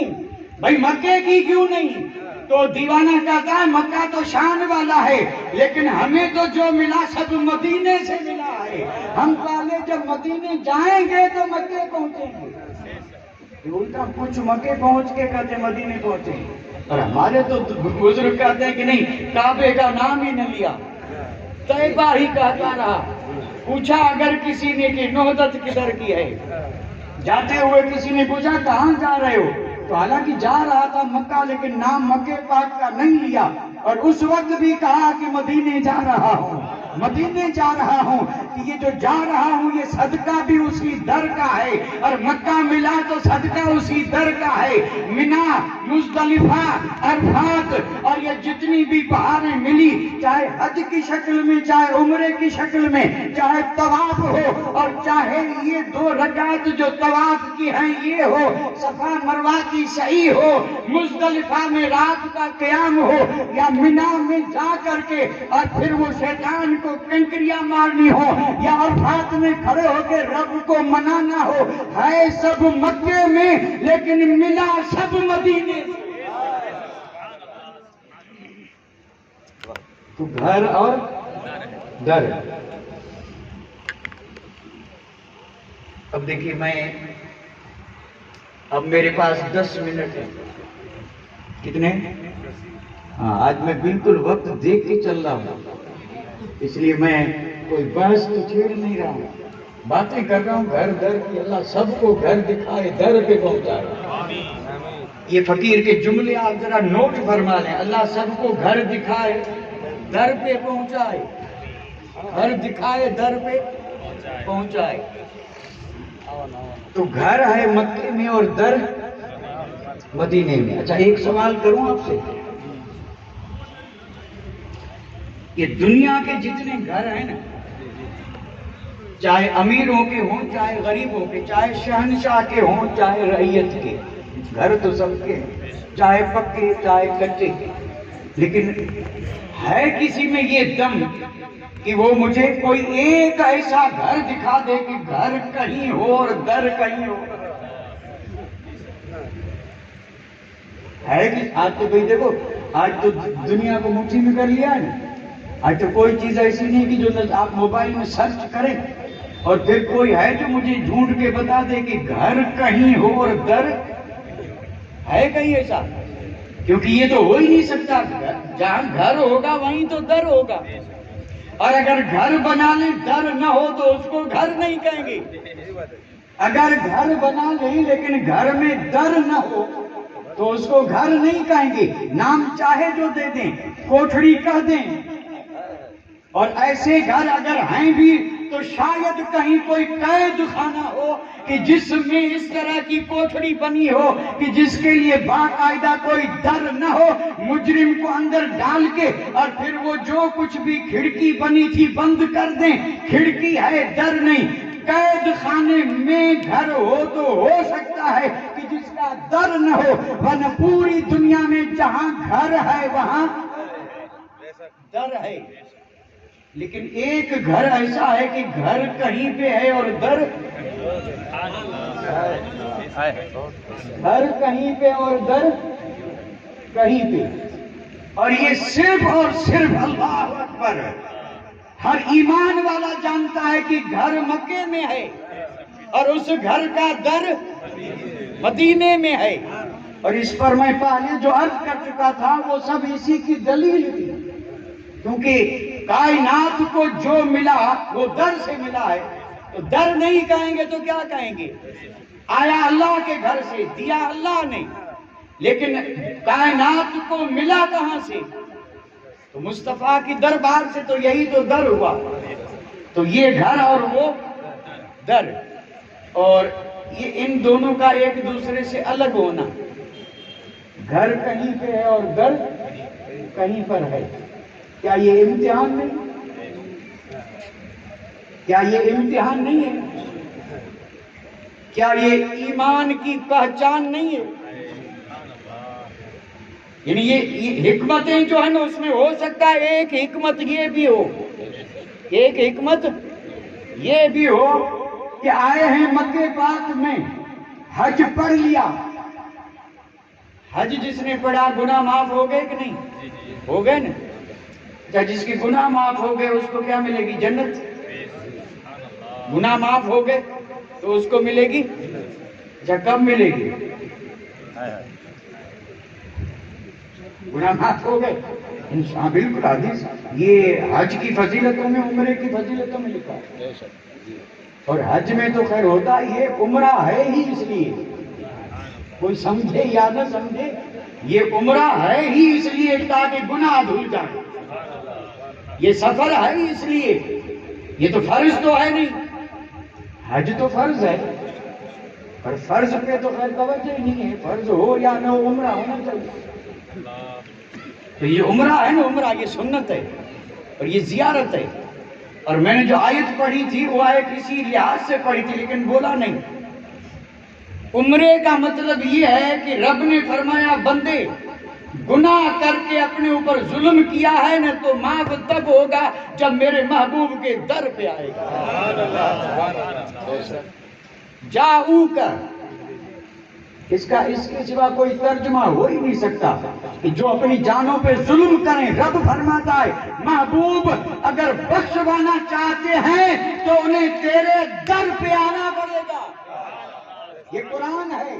بھائی مکے کی کیوں نہیں؟ تو دیوانہ کہتا ہے مکہ تو شان والا ہے، لیکن ہمیں تو جو ملا سب مدینے سے ملا ہے۔ ہم پہلے جب مدینے جائیں گے تو مکے پہنچیں گے، الٹا کچھ مکے پہنچ کے کہتے مدینے پہنچیں گے، اور ہمارے تو بزرگ کہتے ہیں کہ نہیں، کعبے کا نام ہی نہ لیا، طیبہ ہی کہتا رہا۔ پوچھا اگر کسی نے کہ نہضت کدھر کی ہے، جاتے ہوئے کسی نے پوچھا کہاں جا رہے ہو، تو حالانکہ جا رہا تھا مکہ، لیکن نام مکے پاک کا نہیں لیا، اور اس وقت بھی کہا کہ مدینے جا رہا ہوں، مدینے جا رہا ہوں، کہ یہ جو جا رہا ہوں یہ صدقہ بھی اسی در کا ہے، اور مکہ ملا تو صدقہ اسی در کا ہے۔ منا، مزدلفہ، عرفات اور یہ جتنی بھی بہاریں ملی، چاہے حج کی شکل میں، چاہے عمرے کی شکل میں، چاہے طواف ہو اور چاہے یہ 2 رکعت جو طواف کی ہیں یہ ہو، صفا مروہ کی سعی ہو، مزدلفہ میں رات کا قیام ہو، یا منا میں جا کر کے اور پھر وہ شیطان کو کنکریاں مارنی ہو، یا عرفات میں کھڑے ہو کے رب کو منانا ہو، ہے سب مکے میں لیکن ملا سب مدینے سے۔ تو گھر اور در۔ اب دیکھیے اب میرے پاس 10 منٹ ہے، کتنے؟ ہاں، آج میں بالکل وقت دیکھ کے چل رہا ہوں، اس لیے میں کوئی بحث تو چھیڑ نہیں رہا ہوں، باتیں کر رہا ہوں گھر در کی۔ اللہ سب کو گھر دکھائے، در پہ پہنچائے۔ یہ فقیر کے جملے آپ ذرا نوٹ فرما لیں، اللہ سب کو گھر دکھائے، در پہ پہنچائے، گھر دکھائے، در پہ پہنچائے۔ تو گھر ہے مکے میں اور در مدینے میں. اچھا ایک سوال کروں آپ سے، یہ دنیا کے جتنے گھر ہیں نا، چاہے امیروں کے ہوں چاہے غریبوں کے، چاہے شہنشاہ کے ہوں چاہے رعیت کے، گھر تو سب کے ہیں، چاہے پکے چاہے کچے، لیکن ہے کسی میں یہ دم کہ وہ مجھے کوئی ایک ایسا گھر دکھا دے کہ گھر کہیں ہو اور در کہیں ہو؟ ہے کہ آج تو بھائی دیکھو، آج تو دنیا کو مٹھی میں کر لیا ہے نا. آج تو کوئی چیز ایسی نہیں کہ جو آپ موبائل میں سرچ کریں اور پھر کوئی ہے جو مجھے ڈھونڈ کے بتا دے کہ گھر کہیں ہو اور در ہے کہیں ایسا؟ کیونکہ یہ تو ہو ہی نہیں سکتا. جہاں گھر ہوگا وہیں تو در ہوگا، اور اگر گھر بنا لیں در نہ ہو تو اس کو گھر نہیں کہیں گے. اگر گھر بنا لیں لیکن گھر میں در نہ ہو تو اس کو گھر نہیں کہیں گے. نام چاہے جو دے دیں، کوٹھڑی کہہ دیں، اور ایسے گھر اگر ہیں بھی تو شاید کہیں کوئی قید خانہ ہو کہ جس میں اس طرح کی کوٹھڑی بنی ہو کہ جس کے لیے باقاعدہ کوئی در نہ ہو، مجرم کو اندر ڈال کے اور پھر وہ جو کچھ بھی کھڑکی بنی تھی بند کر دیں. کھڑکی ہے در نہیں. قید خانے میں گھر ہو تو ہو سکتا ہے کہ جس کا در نہ ہو، ورنہ پوری دنیا میں جہاں گھر ہے وہاں در ہے. لیکن ایک گھر ایسا ہے کہ گھر کہیں پہ ہے اور در گھر کہیں پہ اور در کہیں پہ. اور یہ صرف اور صرف اللہ اکبر ہر ایمان والا جانتا ہے کہ گھر مکے میں ہے اور اس گھر کا در مدینے میں ہے. اور اس پر میں پہلے جو عرض کر چکا تھا وہ سب اسی کی دلیل تھی، کیونکہ کائنات کو جو ملا وہ در سے ملا ہے. تو در نہیں کہیں گے تو کیا کہیں گے؟ آیا اللہ کے گھر سے، دیا اللہ نے، لیکن کائنات کو ملا کہاں سے؟ تو مصطفیٰ کی دربار سے. تو یہی تو در ہوا. تو یہ گھر اور وہ در، اور یہ ان دونوں کا ایک دوسرے سے الگ ہونا. گھر کہیں پہ ہے اور در کہیں پر ہے. کیا یہ امتحان نہیں؟ کیا یہ امتحان نہیں ہے؟ کیا یہ ایمان کی پہچان نہیں ہے؟ یعنی یہ حکمتیں جو ہیں نا، اس میں ہو سکتا ہے ایک حکمت یہ بھی ہو، ایک حکمت یہ بھی ہو کہ آئے ہیں مکے پاک میں، حج پڑھ لیا. حج جس نے پڑھا گناہ معاف ہو گئے کہ نہیں؟ ہو گئے نا. کیا جس کے گناہ معاف ہو گئے اس کو کیا ملے گی؟ جنت. گناہ معاف ہو گئے تو اس کو ملے گی. اچھا کب ملے گی؟ گناہ معاف ہو گئے انسان. بالکل حدیث یہ حج کی فضیلتوں میں عمرے کی فضیلتوں میں لکھا ہے. اور حج میں تو خیر ہوتا یہ عمرہ ہے ہی اس لیے، کوئی سمجھے یا نہ سمجھے، یہ عمرہ ہے ہی اس لیے تاکہ گناہ دھل جائے. یہ سفر ہے ہی اس لیے. یہ تو فرض تو ہے نہیں. حج تو فرض ہے، پر فرض پہ تو خیر توجہ ہی نہیں ہے. فرض ہو یا نہ ہو عمرہ ہونا چاہیے. تو یہ عمرہ ہے نا، عمرہ یہ سنت ہے اور یہ زیارت ہے. اور میں نے جو آیت پڑھی تھی وہ آیت اسی لحاظ سے پڑھی تھی، لیکن بولا نہیں. عمرے کا مطلب یہ ہے کہ رب نے فرمایا بندے گناہ کر کے اپنے اوپر ظلم کیا ہے نا، تو معاف تب ہوگا جب میرے محبوب کے در پہ آئے گا. جاؤ کا اس کے سوا کوئی ترجمہ ہو ہی نہیں سکتا کہ جو اپنی جانوں پہ ظلم کریں. رب فرماتا ہے محبوب اگر بخشوانا چاہتے ہیں تو انہیں تیرے در پہ آنا پڑے گا. یہ قرآن ہے.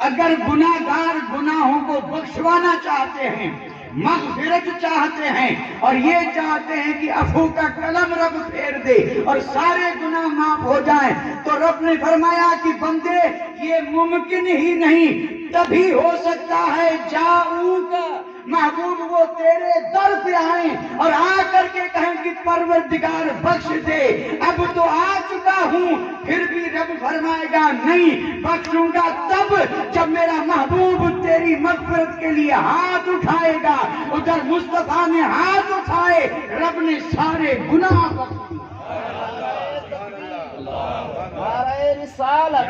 اگر گناہگار گناہوں کو بخشوانا چاہتے ہیں، مغفرت چاہتے ہیں اور یہ چاہتے ہیں کہ عفو کا قلم رب پھیر دے اور سارے گناہ معاف ہو جائیں، تو رب نے فرمایا کہ بندے یہ ممکن ہی نہیں. تبھی ہو سکتا ہے جاؤ کا محبوب وہ تیرے در پہ آئیں اور آ کر کے کہیں کہ پروردگار بخش دے. اب تو آ چکا ہوں پھر بھی رب فرمائے گا نہیں بخشوں گا تب جب میرا محبوب تیری مغفرت کے لیے ہاتھ اٹھائے گا. ادھر مصطفیٰ نے ہاتھ اٹھائے, رب نے سارے گناہ بخش دیے. نعرہ رسالت,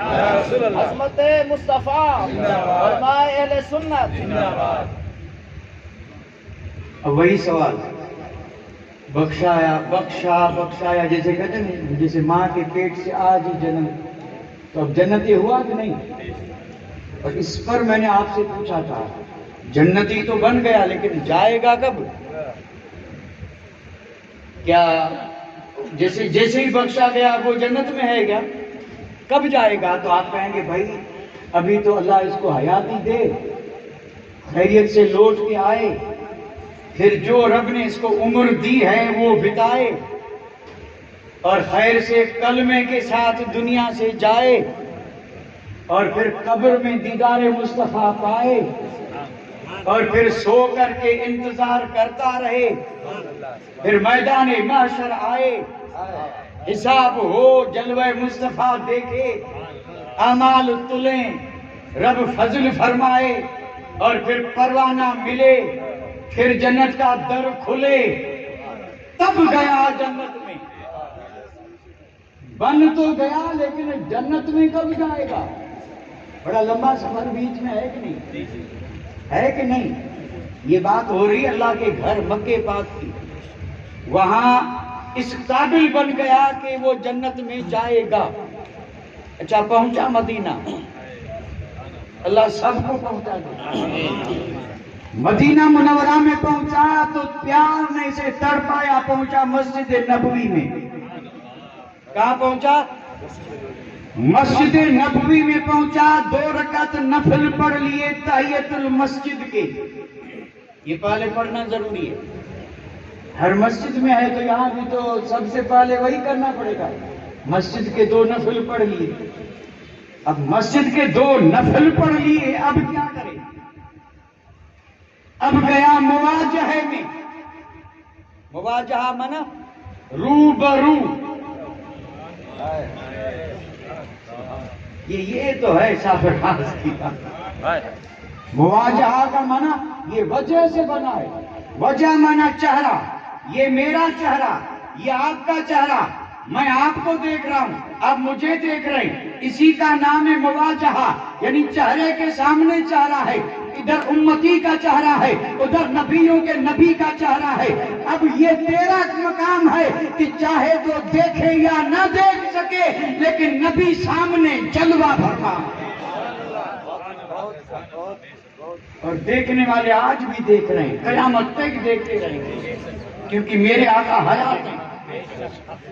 عظمت مصطفیٰ, علماء اہل سنت. اب وہی سوال, بخشایا بخشا بخشایا, جیسے کہتے ہیں جیسے ماں کے پیٹ سے آج ہی جنم, تو اب جنتی ہوا کہ نہیں؟ اور اس پر میں نے آپ سے پوچھا تھا, جنتی تو بن گیا لیکن جائے گا کب؟ کیا جیسے ہی بخشا گیا وہ جنت میں ہے کیا؟ کب جائے گا؟ تو آپ کہیں گے بھائی ابھی تو اللہ اس کو حیاتی دے, خیریت سے لوٹ کے آئے, پھر جو رب نے اس کو عمر دی ہے وہ بتائے, اور خیر سے کلمے کے ساتھ دنیا سے جائے, اور پھر قبر میں دیدار مصطفیٰ پائے, اور پھر سو کر کے انتظار کرتا رہے, پھر میدان محشر آئے, حساب ہو, جلوہ مصطفیٰ دیکھے, اعمال تلیں, رب فضل فرمائے, اور پھر پروانہ ملے, پھر جنت کا در کھلے, تب گیا جنت میں. بن تو گیا لیکن جنت میں کب جائے گا؟ بڑا لمبا سفر بیچ میں ہے کہ نہیں؟ ہے کہ نہیں؟ یہ بات ہو رہی ہے اللہ کے گھر مکے پاک کی. وہاں اس قابل بن گیا کہ وہ جنت میں جائے گا. اچھا پہنچا مدینہ, اللہ سب کو پہنچا دے. مدینہ منورہ میں پہنچا تو پیار نے اسے تڑپایا, پہنچا مسجد نبوی میں. کہاں پہنچا؟ مسجد نبوی میں پہنچا. 2 رکعت نفل پڑھ لیے تحیت المسجد کے. یہ پہلے پڑھنا ضروری ہے, ہر مسجد میں ہے تو یہاں بھی تو سب سے پہلے وہی کرنا پڑے گا. مسجد کے 2 نفل پڑھ لیے. اب مسجد کے 2 نفل پڑھ لیے, اب کیا کریں؟ اب گیا مواجہے میں. مواجہہ منا روبرو. یہ تو ہے سافراز کی بات. مواجہہ کا منا یہ وجہ سے بنا ہے. وجہ منا چہرہ, یہ میرا چہرہ, یہ آپ کا چہرہ, میں آپ کو دیکھ رہا ہوں, آپ مجھے دیکھ رہے ہیں, اسی کا نام ہے مواجہہ. یعنی چہرے کے سامنے چہرہ ہے, ادھر امتی کا چہرہ ہے, ادھر نبیوں کے نبی کا چہرہ ہے. اب یہ تیرا مقام ہے کہ چاہے تو دیکھے یا نہ دیکھ سکے لیکن نبی سامنے جلوہ بھرتا. اور دیکھنے والے آج بھی دیکھ رہے ہیں, قیامت تک دیکھتے رہیں گے, کیونکہ میرے آقا حیات ہیں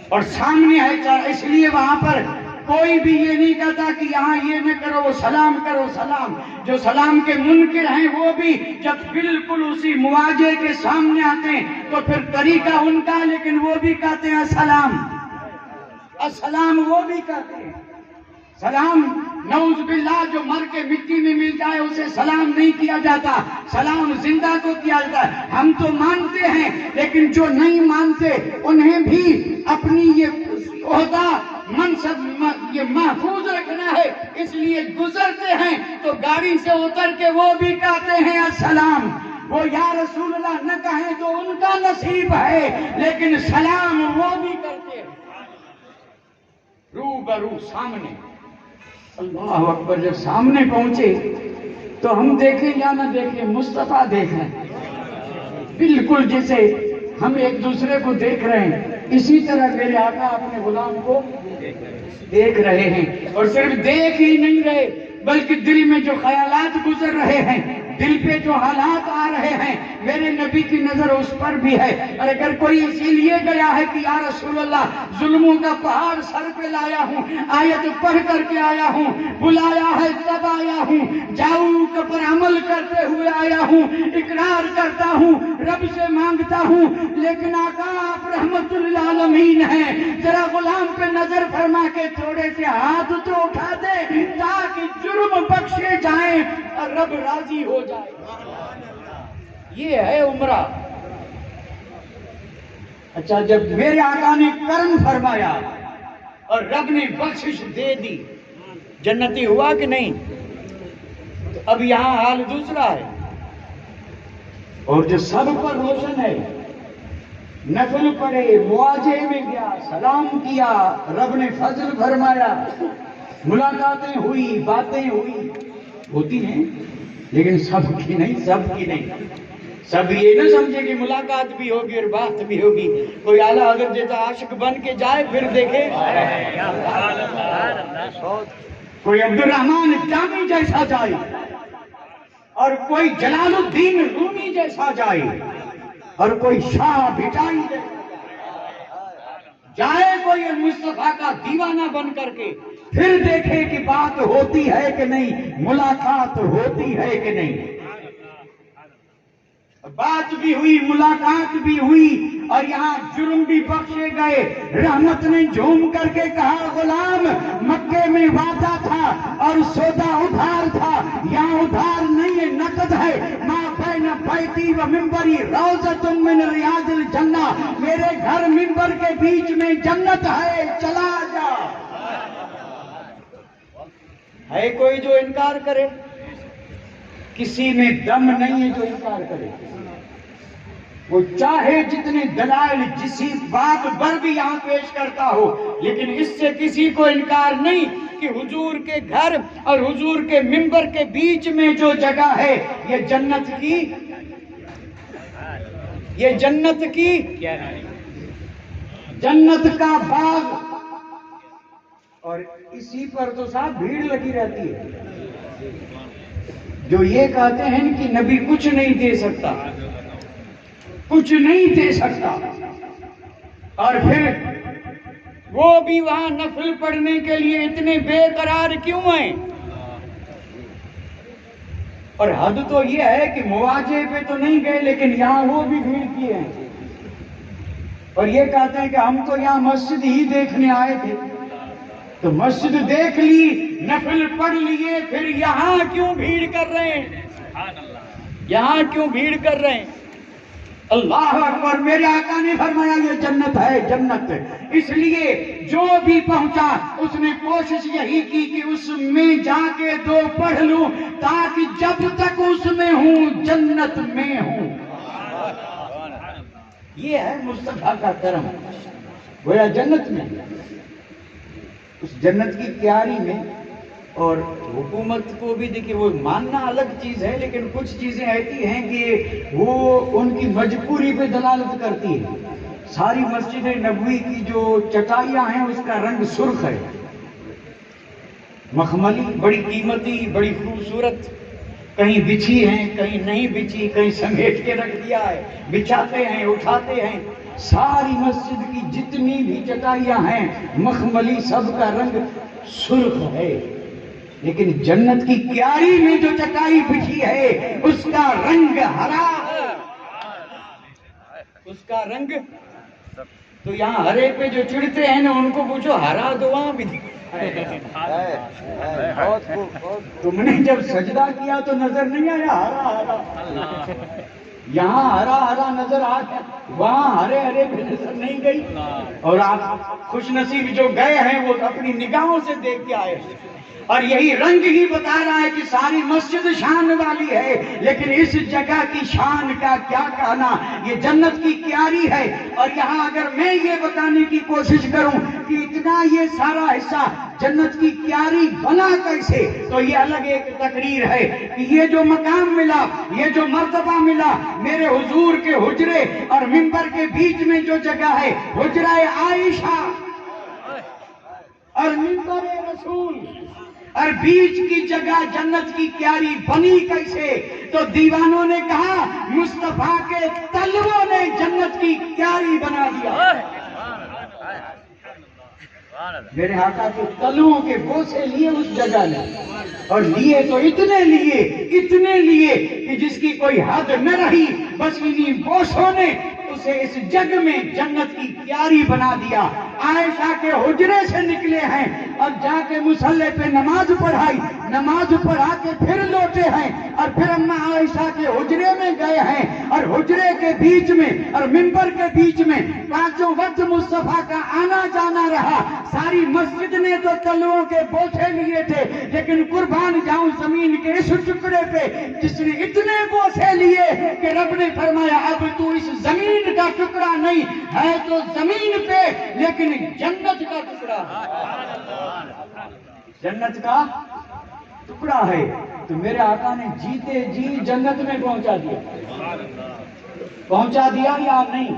اور سامنے ہے. اس لیے وہاں پر کوئی بھی یہ نہیں کہتا کہ یہاں یہ نہ کرو, وہ سلام کرو. سلام, جو سلام کے منکر ہیں وہ بھی جب بالکل اسی مواجہے کے سامنے آتے ہیں تو پھر طریقہ ان کا, لیکن وہ بھی کہتے ہیں السلام. السلام وہ بھی کہتے ہیں. سلام نعوذ باللہ جو مر کے مٹی میں مل جائے اسے سلام نہیں کیا جاتا, سلام زندہ کو کیا جاتا ہے. ہم تو مانتے ہیں لیکن جو نہیں مانتے انہیں بھی اپنی یہ عہدہ منصب یہ محفوظ رکھنا ہے, اس لیے گزرتے ہیں تو گاڑی سے اتر کے وہ بھی کہتے ہیں السلام. وہ یا رسول اللہ نہ کہیں تو ان کا نصیب ہے, لیکن سلام وہ بھی کرتے ہیں. روبرو سامنے. اللہ اکبر. جب سامنے پہنچے تو ہم دیکھیں یا نہ دیکھیں مصطفیٰ دیکھیں, بالکل جیسے ہم ایک دوسرے کو دیکھ رہے ہیں اسی طرح میرے آقا اپنے غلام کو دیکھ رہے ہیں. اور صرف دیکھ ہی نہیں رہے بلکہ دل میں جو خیالات گزر رہے ہیں, دل پہ جو حالات آ رہے ہیں, میرے نبی کی نظر اس پر بھی ہے. اور اگر کوئی اسی لیے گیا ہے کہ یا رسول اللہ ظلموں کا پہاڑ سر پہ لایا ہوں, آیت پڑھ کر کے آیا ہوں, بلایا ہے تب آیا ہوں, جاؤں پر عمل کرتے ہوئے آیا ہوں, اقرار کرتا ہوں, رب سے مانگتا ہوں, لیکن آقا آپ رحمت للعالمین ہیں, ذرا غلام پہ نظر فرما کے تھوڑے سے ہاتھ تو اٹھا دے تاکہ جرم بخشے جائیں اور رب راضی ہو جائے. یہ ہے عمرہ. اچھا جب میرے آقا نے کرم فرمایا اور رب نے بخشش دے دی، جنتی ہوا کہ نہیں؟ تو اب یہاں حال دوسرا ہے، اور جو سب پر روشن ہے، نفل پڑھے، مواجہے میں گیا، سلام کیا، رب نے فضل فرمایا، ملاقاتیں ہوئی، باتیں ہوئی، ہوتی ہیں، لیکن سب کی نہیں، سب کی نہیں۔ سب یہ نہ سمجھے کہ ملاقات بھی ہوگی اور بات بھی ہوگی۔ کوئی اعلیٰ حضرت جیسا عاشق بن کے جائے پھر دیکھے، کوئی عبد الرحمن جامی جیسا جائے، اور کوئی جلال الدین رومی جیسا جائے، اور کوئی شاہ بھٹائی جائے، کوئی مصطفیٰ کا دیوانہ بن کر کے، پھر دیکھے کہ بات ہوتی ہے کہ نہیں، ملاقات ہوتی ہے کہ نہیں۔ بات بھی ہوئی، ملاقات بھی ہوئی، اور یہاں جرم بھی بخشے گئے۔ رحمت نے جھوم کر کے کہا، غلام مکے میں وعدہ تھا اور سودا ادھار تھا، یہاں ادھار نہیں ہے، نقد ہے۔ ما بین بیتی و منبری روضۃ من ریاض الجنہ، میرے گھر منبر کے بیچ میں جنت ہے، چلا جا۔ ہے کوئی جو انکار کرے؟ کسی میں دم نہیں ہے جو انکار کرے۔ وہ چاہے جتنے دلائل جسی بات پر بھی یہاں پیش کرتا ہو، لیکن اس سے کسی کو انکار نہیں کہ حضور کے گھر اور حضور کے منبر کے بیچ میں جو جگہ ہے، یہ جنت کی، یہ جنت کی، جنت کا باغ۔ اور اسی پر تو صاحب بھیڑ لگی رہتی ہے، جو یہ کہتے ہیں کہ نبی کچھ نہیں دے سکتا، کچھ نہیں دے سکتا، اور پھر وہ بھی وہاں نفل پڑھنے کے لیے اتنے بے قرار کیوں ہیں؟ اور حد تو یہ ہے کہ مواجہے پہ تو نہیں گئے، لیکن یہاں وہ بھی بھیڑ کیے ہیں، اور یہ کہتے ہیں کہ ہم تو یہاں مسجد ہی دیکھنے آئے تھے، تو مسجد دیکھ لی، نفل پڑھ لیے، پھر یہاں کیوں بھیڑ کر رہے ہیں؟ یہاں کیوں بھیڑ کر رہے ہیں؟ اللہ اکبر! میرے آقا نے فرمایا یہ جنت ہے، جنت۔ اس لیے جو بھی پہنچا اس نے کوشش یہی کی کہ اس میں جا کے دو پڑھ لوں، تاکہ جب تک اس میں ہوں جنت میں ہوں۔ یہ ہے مصطفیٰ کا کرم، گویا جنت میں، اس جنت کی تیاری میں۔ اور حکومت کو بھی دیکھیے، وہ ماننا الگ چیز ہے، لیکن کچھ چیزیں ایسی ہیں کہ وہ ان کی مجبوری پہ دلالت کرتی ہے۔ ساری مسجد نبوی کی جو چٹائیاں ہیں اس کا رنگ سرخ ہے، مخملی، بڑی قیمتی، بڑی خوبصورت، کہیں بچھی ہیں، کہیں نہیں بچھی، کہیں سمیٹ کے رکھ دیا ہے، بچھاتے ہیں، اٹھاتے ہیں۔ ساری مسجد کی جتنی بھی چٹائیاں ہیں مخملی، سب کا رنگ سرخ ہے، لیکن جنت کی کیاری میں جو چٹائی بچھی ہے اس کا رنگ ہرا، اس کا رنگ تو یہاں ہرے پہ جو چڑھتے ہیں نا ان کو پوچھو ہرا دو وہاں بھی۔ تم نے جب سجدہ کیا تو نظر نہیں آیا ہرا ہرا؟ یہاں ہرا ہرا نظر آ گیا، وہاں ہرے ہرے بھی نظر نہیں گئی۔ اور آپ خوش نصیب جو گئے ہیں وہ اپنی نگاہوں سے دیکھ کے آئے، اور یہی رنگ ہی بتا رہا ہے کہ ساری مسجد شان والی ہے، لیکن اس جگہ کی شان کا کیا کہنا، یہ جنت کی کیاری ہے۔ اور یہاں اگر میں یہ بتانے کی کوشش کروں کہ اتنا یہ سارا حصہ جنت کی کیاری بنا کیسے، تو یہ الگ ایک تقریر ہے کہ یہ جو مقام ملا، یہ جو مرتبہ ملا، میرے حضور کے حجرے اور منبر کے بیچ میں جو جگہ ہے، حجرہ عائشہ اور منبر رسول، اور بیچ کی جگہ جنت کی کیاری بنی کیسے؟ تو دیوانوں نے کہا مصطفیٰ کے تلووں نے جنت کی کیاری بنا دیا۔ میرے آقا کے تلووں کے بوسے لیے اس جگہ نے، اور لیے تو اتنے لیے کہ جس کی کوئی حد نہ رہی، بس انہی بوسوں نے اسے اس جگ میں جنت کی کیاری بنا دیا۔ عائشہ کے حجرے سے نکلے ہیں اور جا کے مصلی پہ نماز پڑھائی، نماز پڑھا کے پھر لوٹے ہیں اور پھر اماں عائشہ کے حجرے میں گئے ہیں اور حجرے کے بیچ میں اور منبر کے بیچ میں پانچوں وقت مصطفیٰ کا آنا جانا رہا۔ ساری مسجد نے تو تلووں کے بوسے لیے تھے، لیکن قربان جاؤں زمین کے اس ٹکڑے پہ جس نے اتنے بوسے لیے کہ رب نے فرمایا اب تو اس زمین کا ٹکڑا نہیں ہے تو زمین پہ لیکن جنت کا ٹکڑا ہے، جنت کا ٹکڑا ہے۔ تو میرے آقا نے جیتے جی جنت میں پہنچا دیا یا نہیں؟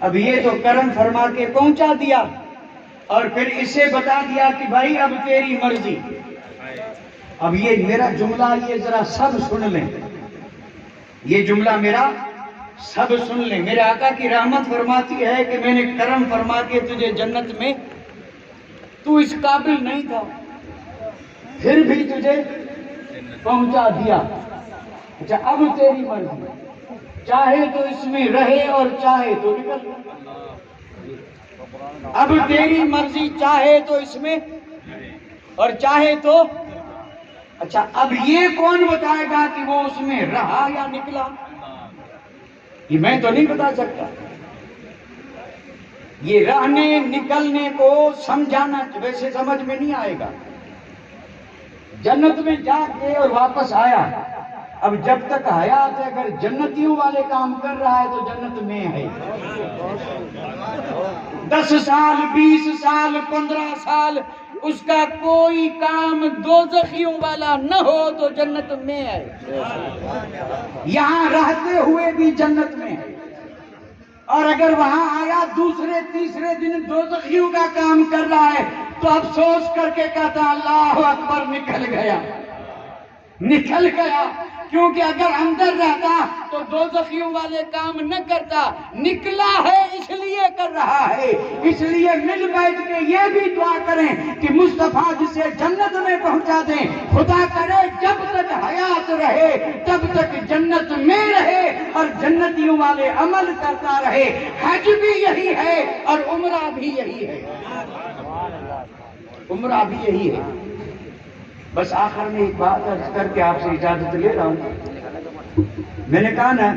اب یہ تو کرم فرما کے پہنچا دیا اور پھر اسے بتا دیا کہ بھائی اب تیری مرضی۔ اب یہ میرا جملہ یہ ذرا سب سن لیں، یہ جملہ میرا سب سن لیں۔ میرے آقا کی رحمت فرماتی ہے کہ میں نے کرم فرما کے تجھے جنت میں، تو اس قابل نہیں تھا پھر بھی تجھے پہنچا دیا۔ اچھا اب تیری مرضی، چاہے تو اس میں رہے اور چاہے تو نکل۔ اب تیری مرضی، چاہے تو اس میں اور چاہے تو۔ اچھا اب یہ کون بتائے گا کہ وہ اس میں رہا یا نکلا؟ یہ میں تو نہیں بتا سکتا۔ یہ رہنے نکلنے کو سمجھانا ویسے سمجھ میں نہیں آئے گا۔ جنت میں جا کے اور واپس آیا، اب جب تک حیات ہے اگر جنتیوں والے کام کر رہا ہے تو جنت میں ہے۔ 10 سال 20 سال 15 سال اس کا کوئی کام دوزخیوں والا نہ ہو تو جنت میں ہے، یہاں رہتے ہوئے بھی جنت میں ہے۔ اور اگر وہاں آیا دوسرے تیسرے دن دوزخیوں کا کام کر رہا ہے تو افسوس کر کے کہتا اللہ اکبر نکل گیا، نکل گیا۔ کیونکہ اگر اندر رہتا تو دوزخیوں والے کام نہ کرتا، نکلا ہے اس لیے کر رہا ہے۔ اس لیے مل بیٹھ کے یہ بھی دعا کریں کہ مصطفیٰ جسے جنت میں پہنچا دیں، خدا کرے جب تک حیات رہے تب تک جنت میں رہے اور جنتیوں والے عمل کرتا رہے۔ حج بھی یہی ہے اور عمرہ بھی یہی ہے، عمرہ بھی یہی ہے۔ بس آخر میں ایک بات عرض کر کے آپ سے اجازت لے رہا ہوں۔ میں نے کہا نا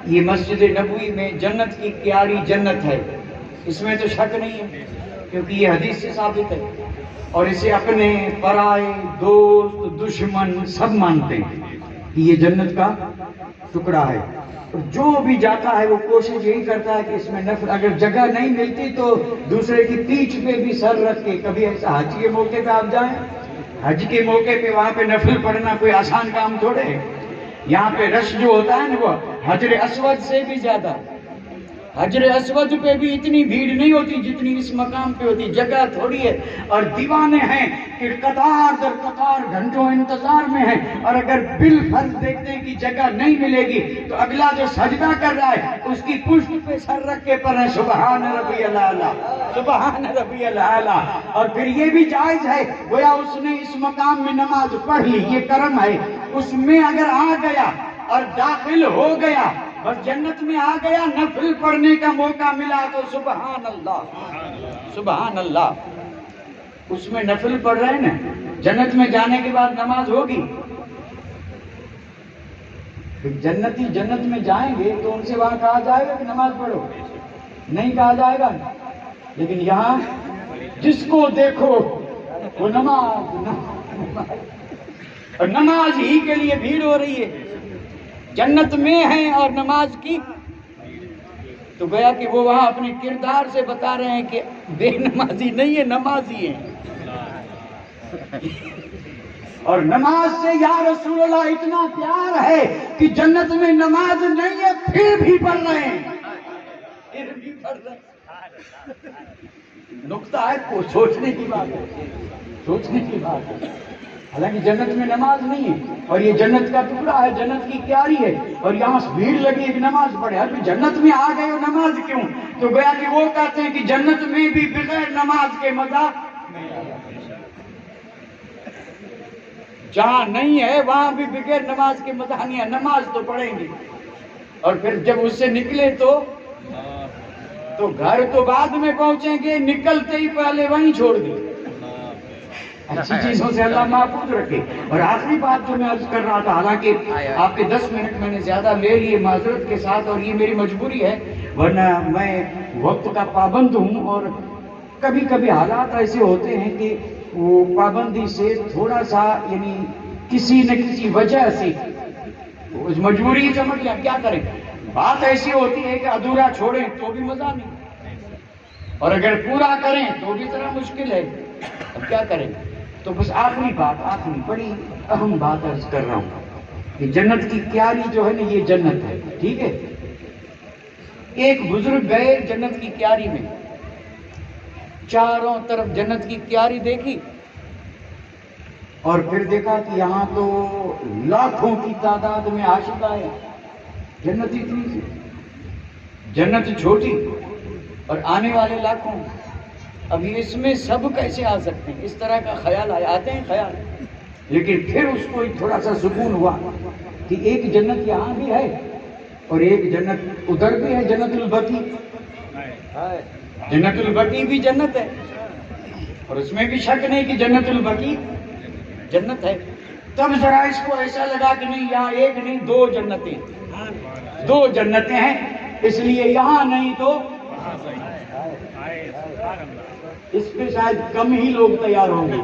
یہ مسجد نبوی میں جنت کی کیاری جنت ہے، اس میں تو شک نہیں ہے کیونکہ یہ حدیث سے ثابت ہے اور اسے اپنے پرائے دوست دشمن سب مانتے ہیں کہ یہ جنت کا ٹکڑا ہے۔ اور جو بھی جاتا ہے وہ کوشش یہی کرتا ہے کہ اس میں نفل، اگر جگہ نہیں ملتی تو دوسرے کی پیٹھ پہ بھی سر رکھ کے، کبھی ایسا حج کے موقع پہ آپ جائیں، حج کے موقع پہ وہاں پہ نفل پڑھنا کوئی آسان کام تھوڑے ہے۔ یہاں پہ رش جو ہوتا ہے نا وہ حجر اسود سے بھی زیادہ، حجر اسود پہ بھی اتنی بھیڑ نہیں ہوتی جتنی اس مقام پہ ہوتی، جگہ تھوڑی ہے اور دیوانے ہیں کہ قطار در قطار گھنٹوں انتظار میں ہیں، اور اگر بالفرض دیکھتے ہیں کہ جگہ نہیں ملے گی تو اگلا جو سجدہ کر رہا ہے اس کی پشت پہ سر رکھ کے پڑھیں سبحان ربی الاعلیٰ، سبحان ربی الاعلیٰ۔ اور پھر یہ بھی جائز ہے گویا اس نے اس مقام میں نماز پڑھ لی، یہ کرم ہے، اس میں اگر آ گیا اور داخل ہو گیا اور جنت میں آ گیا، نفل پڑھنے کا موقع ملا تو سبحان اللہ، سبحان اللہ۔ اس میں نفل پڑھ رہے ہیں نا، جنت میں جانے کے بعد نماز ہوگی۔ جنتی جنت میں جائیں گے تو ان سے وہاں کہا جائے گا کہ نماز پڑھو، نہیں کہا جائے گا۔ لیکن یہاں جس کو دیکھو وہ نماز، اور نماز ہی کے لیے بھیڑ ہو رہی ہے، جنت میں ہیں اور نماز کی، تو گویا کہ وہ وہاں اپنے کردار سے بتا رہے ہیں کہ بے نمازی نہیں ہے، نمازی ہیں۔ اور نماز سے یا رسول اللہ اتنا پیار ہے کہ جنت میں نماز نہیں ہے پھر بھی پڑھ رہے ہیں، پھر بھی پڑھ رہے ہیں۔ نقطہ ہے کو سوچنے کی بات ہے، سوچنے کی بات ہے۔ حالانکہ جنت میں نماز نہیں ہے اور یہ جنت کا ٹکڑا ہے، جنت کی کیاری ہے، اور یہاں بھیڑ لگی ہے کہ نماز پڑھے۔ ابھی جنت میں آ گئے ہو نماز کیوں؟ تو گویا کہ وہ کہتے ہیں کہ جنت میں بھی بغیر نماز کے مزہ جہاں نہیں ہے، وہاں بھی بغیر نماز کے مزہ نہیں ہے، نماز تو پڑھیں گے۔ اور پھر جب اس سے نکلے تو تو گھر تو بعد میں پہنچیں گے، نکلتے ہی پہلے وہیں چھوڑ دیں۔ اچھی چیزوں سے اللہ محفوظ رکھے۔ اور آخری بات جو میں عرض کر رہا تھا، حالانکہ آپ کے 10 منٹ میں نے زیادہ لے لیے معذرت کے ساتھ، اور یہ میری مجبوری ہے، ورنہ میں وقت کا پابند ہوں، اور کبھی کبھی حالات ایسے ہوتے ہیں کہ وہ پابندی سے تھوڑا سا یعنی کسی نہ کسی وجہ سے اس مجبوری سمجھ لیں، کیا کریں، بات ایسی ہوتی ہے کہ ادھورا چھوڑیں تو بھی مزہ نہیں، اور اگر پورا کریں تو بھی ذرا مشکل ہے، اب کیا کریں۔ تو بس آخری بڑی اہم بات عرض کر رہا ہوں کہ جنت کی کیاری جو ہے نا، یہ جنت ہے، ٹھیک ہے۔ ایک بزرگ گئے جنت کی کیاری میں، چاروں طرف جنت کی کیاری دیکھی، اور پھر دیکھا کہ یہاں تو لاکھوں کی تعداد میں عاشق آئے۔ جنت اتنی سی، جنت چھوٹی اور آنے والے لاکھوں۔ ابھی اس میں سب کیسے آ سکتے ہیں؟ اس طرح کا خیال آتے ہیں خیال، لیکن پھر اس کو تھوڑا سا سکون ہوا کہ ایک جنت یہاں بھی ہے اور ایک جنت ادھر بھی ہے، جنت البقیع۔ جنت البقیع بھی جنت ہے، اور اس میں بھی شک نہیں کہ جنت البقیع جنت ہے۔ تب ذرا اس کو ایسا لگا کہ نہیں، یہاں ایک نہیں، دو جنتیں ہیں، اس لیے یہاں نہیں تو اس پہ شاید کم ہی لوگ تیار ہوں گے۔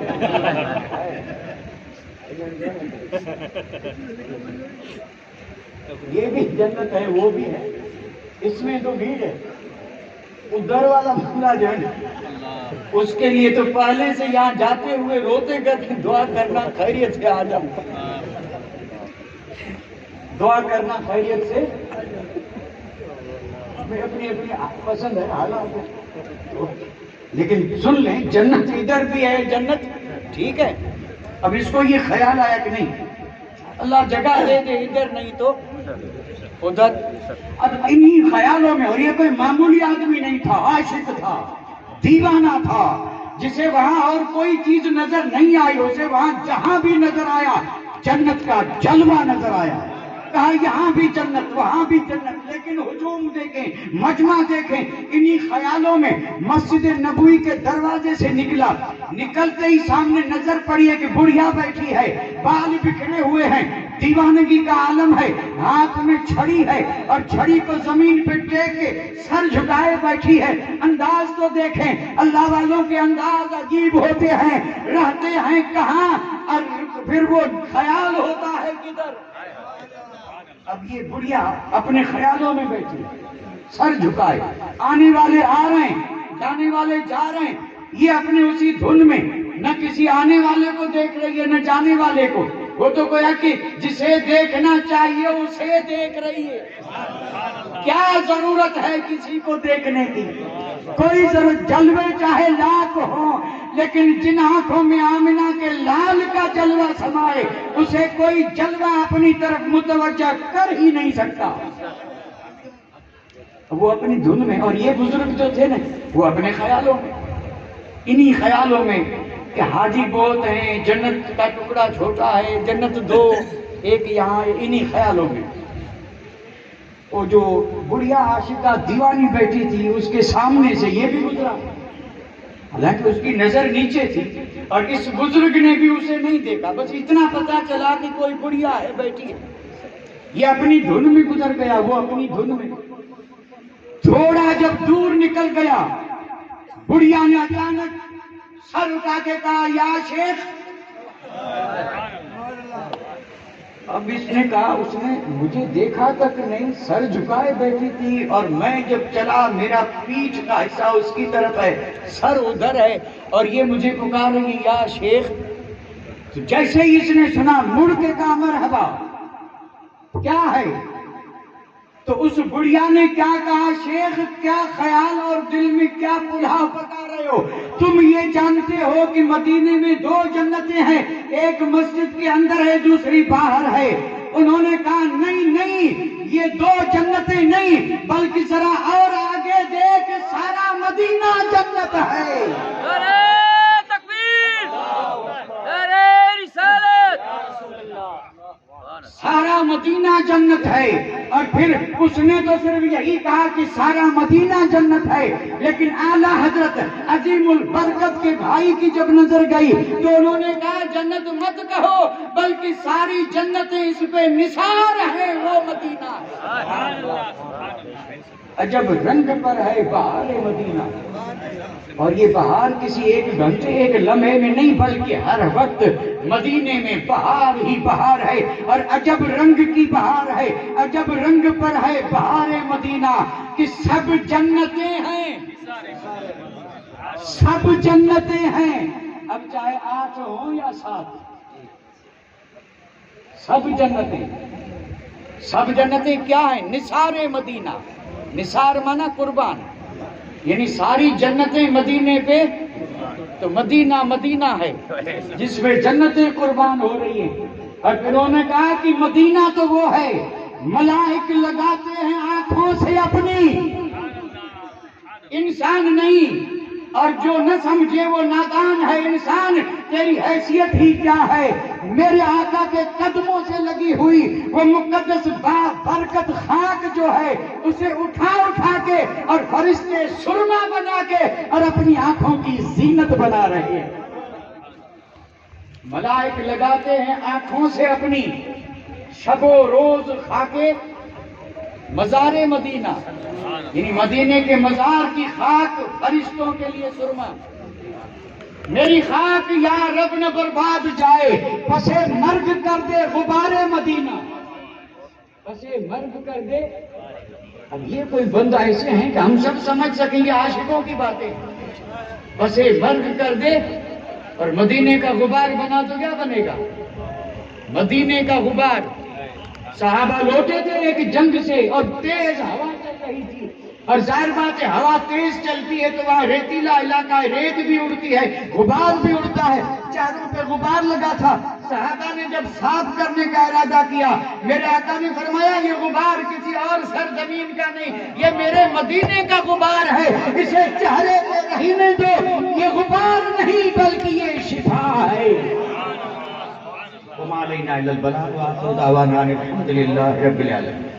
یہ بھی جنت ہے، وہ بھی ہے، اس میں تو بھیڑ ہے۔ ادھر والا بندہ جو ہے نا، اس کے لیے تو پہلے سے یہاں جاتے ہوئے روتے کرتے دعا کرنا خیریت سے آ جاؤں، دعا کرنا خیریت سے، اپنی پسند ہے حالات۔ لیکن سن لیں، جنت ادھر بھی ہے، جنت ٹھیک ہے۔ اب اس کو یہ خیال آیا کہ نہیں، اللہ جگہ دے دے ادھر نہیں تو ادھر۔ اب انہی خیالوں میں، اور یہ کوئی معمولی آدمی نہیں تھا، عاشق تھا، دیوانہ تھا، جسے وہاں اور کوئی چیز نظر نہیں آئی، اسے وہاں جہاں بھی نظر آیا جنت کا جلوہ نظر آیا۔ کہا یہاں بھی جنت، وہاں بھی جنت، لیکن ہجوم دیکھیں، مجمع دیکھیں۔ انہی خیالوں میں مسجد نبوی کے دروازے سے نکلا، نکلتے ہی سامنے نظر پڑی ہے کہ بڑھیا بیٹھی ہے، بال بکھرے ہوئے ہیں، دیوانگی کا عالم ہے، ہاتھ میں چھڑی ہے، اور چھڑی کو زمین پہ ٹیک کے سر جھکائے بیٹھی ہے۔ انداز تو دیکھیں، اللہ والوں کے انداز عجیب ہوتے ہیں، رہتے ہیں کہاں، اور پھر وہ خیال ہوتا ہے کدھر۔ اب یہ بڑھیا اپنے خیالوں میں بیٹھی، سر جھکائے، آنے والے آ رہے ہیں، جانے والے جا رہے ہیں، یہ اپنے اسی دھن میں، نہ کسی آنے والے کو دیکھ رہی ہے نہ جانے والے کو۔ وہ تو گویا کہ جسے دیکھنا چاہیے اسے دیکھ رہی ہے۔ کیا ضرورت ہے کسی کو دیکھنے کی؟ کوئی ضرورت، جلوے چاہے لاکھ ہوں، لیکن جن آنکھوں میں آمنہ کے لال کا جلوہ سمائے، اسے کوئی جلوہ اپنی طرف متوجہ کر ہی نہیں سکتا۔ وہ اپنی دھن میں، اور یہ بزرگ جو تھے نا، وہ اپنے خیالوں میں، انہی خیالوں میں کہ حاجی بہت ہیں، جنت کا ٹکڑا چھوٹا ہے، جنت دو ایک یہاں، انہی خیالوں میں۔ وہ جو بڑھیا عاشقہ دیوانی بیٹھی تھی، اس کے سامنے سے یہ بھی گزرا، حالانکہ اس کی نظر نیچے تھی، اور اس بزرگ نے بھی اسے نہیں دیکھا، بس اتنا پتا چلا کہ کوئی بڑھیا ہے بیٹھی ہے۔ یہ اپنی دھن میں گزر گیا، وہ اپنی دھن میں۔ تھوڑا جب دور نکل گیا، بڑھیا نے اچانک سر اٹھا کے کہا یا شیخ۔ اب اس نے کہا، اس نے مجھے دیکھا تک نہیں، سر جھکائے بیٹھی تھی، اور میں جب چلا میرا پیٹھ کا حصہ اس کی طرف ہے، سر ادھر ہے، اور یہ مجھے پکار رہی ہے یا شیخ۔ تو جیسے ہی اس نے سنا، مڑ کے کہا مرحبا، کیا ہے؟ تو اس بڑھیا نے کیا کہا، شیخ کیا خیال اور دل میں کیا پلاؤ پکا رہے ہو؟ تم یہ جانتے ہو کہ مدینے میں دو جنتیں ہیں، ایک مسجد کے اندر ہے، دوسری باہر ہے۔ انہوں نے کہا نہیں، یہ دو جنتیں نہیں، بلکہ ذرا اور آگے دیکھ، سارا مدینہ جنت ہے۔ نعرہ تکبیر، نعرہ رسالت، سارا مدینہ جنت ہے، اور اور پھر اس نے تو صرف یہی کہا کہ سارا مدینہ جنت ہے، لیکن اعلیٰ حضرت عظیم البرکت کے بھائی کی جب نظر گئی تو انہوں نے کہا جنت مت کہو بلکہ ساری جنتیں اس پہ نثار ہیں، وہ مدینہ ہے۔ عجب رنگ پر ہے بہار مدینہ، اور یہ بہار کسی ایک گھنٹے ایک لمحے میں نہیں بلکہ ہر وقت مدینے میں بہار ہی بہار ہے، اور عجب رنگ کی بہار ہے، عجب رنگ پر ہے بہار مدینہ کہ سب جنتیں ہیں، سب جنتیں ہیں، اب چاہے 8 ہوں یا 7، سب جنتیں، سب جنتیں کیا ہیں؟ نثار مدینہ، نثار مانا قربان، یعنی ساری جنتیں مدینے پہ، تو مدینہ مدینہ ہے جس میں جنتیں قربان ہو رہی ہیں۔ اور پھر انہوں نے کہا کہ مدینہ تو وہ ہے ملائک لگاتے ہیں آنکھوں سے اپنی، انسان نہیں، اور جو نہ سمجھے وہ نادان ہے۔ انسان تیری حیثیت ہی کیا ہے؟ میرے آقا کے قدموں سے لگی ہوئی وہ مقدس برکت خاک جو ہے اسے اٹھا اٹھا کے اور فرشتے سرما بنا کے اور اپنی آنکھوں کی زینت بنا رہے ہیں۔ ملائک لگاتے ہیں آنکھوں سے اپنی، شب و روز خاکے مزار مدینہ، یعنی مدینے کے مزار کی خاک فرشتوں کے لیے سرما۔ میری خاک یا رب نہ برباد جائے، پسے مرگ کر دے غبار مدینہ، پسے مرگ کر دے۔ اب یہ کوئی بندہ ایسے ہیں کہ ہم سب سمجھ سکیں یہ عاشقوں کی باتیں، پسے مرگ کر دے اور مدینے کا غبار بنا تو کیا بنے گا؟ مدینے کا غبار۔ صحابہ لوٹے تھے ایک جنگ سے اور تیز ہوا چل رہی تھی، اور ظاہر بات ہے ہوا تیز چلتی ہے تو وہاں ریتیلا علاقہ ہے، ریت بھی اڑتی ہے، غبار بھی اڑتا ہے، چاروں پہ غبار لگا تھا۔ صحابہ نے جب صاف کرنے کا ارادہ کیا، میرے آقا نے فرمایا یہ غبار کسی اور سرزمین کا نہیں، یہ میرے مدینے کا غبار ہے، اسے چہرے پہ رہنے دو، یہ غبار نہیں بلکہ یہ شفا ہے۔ وما علینا الا البلاغ وآخر دعوانا الحمد للہ رب العالمین۔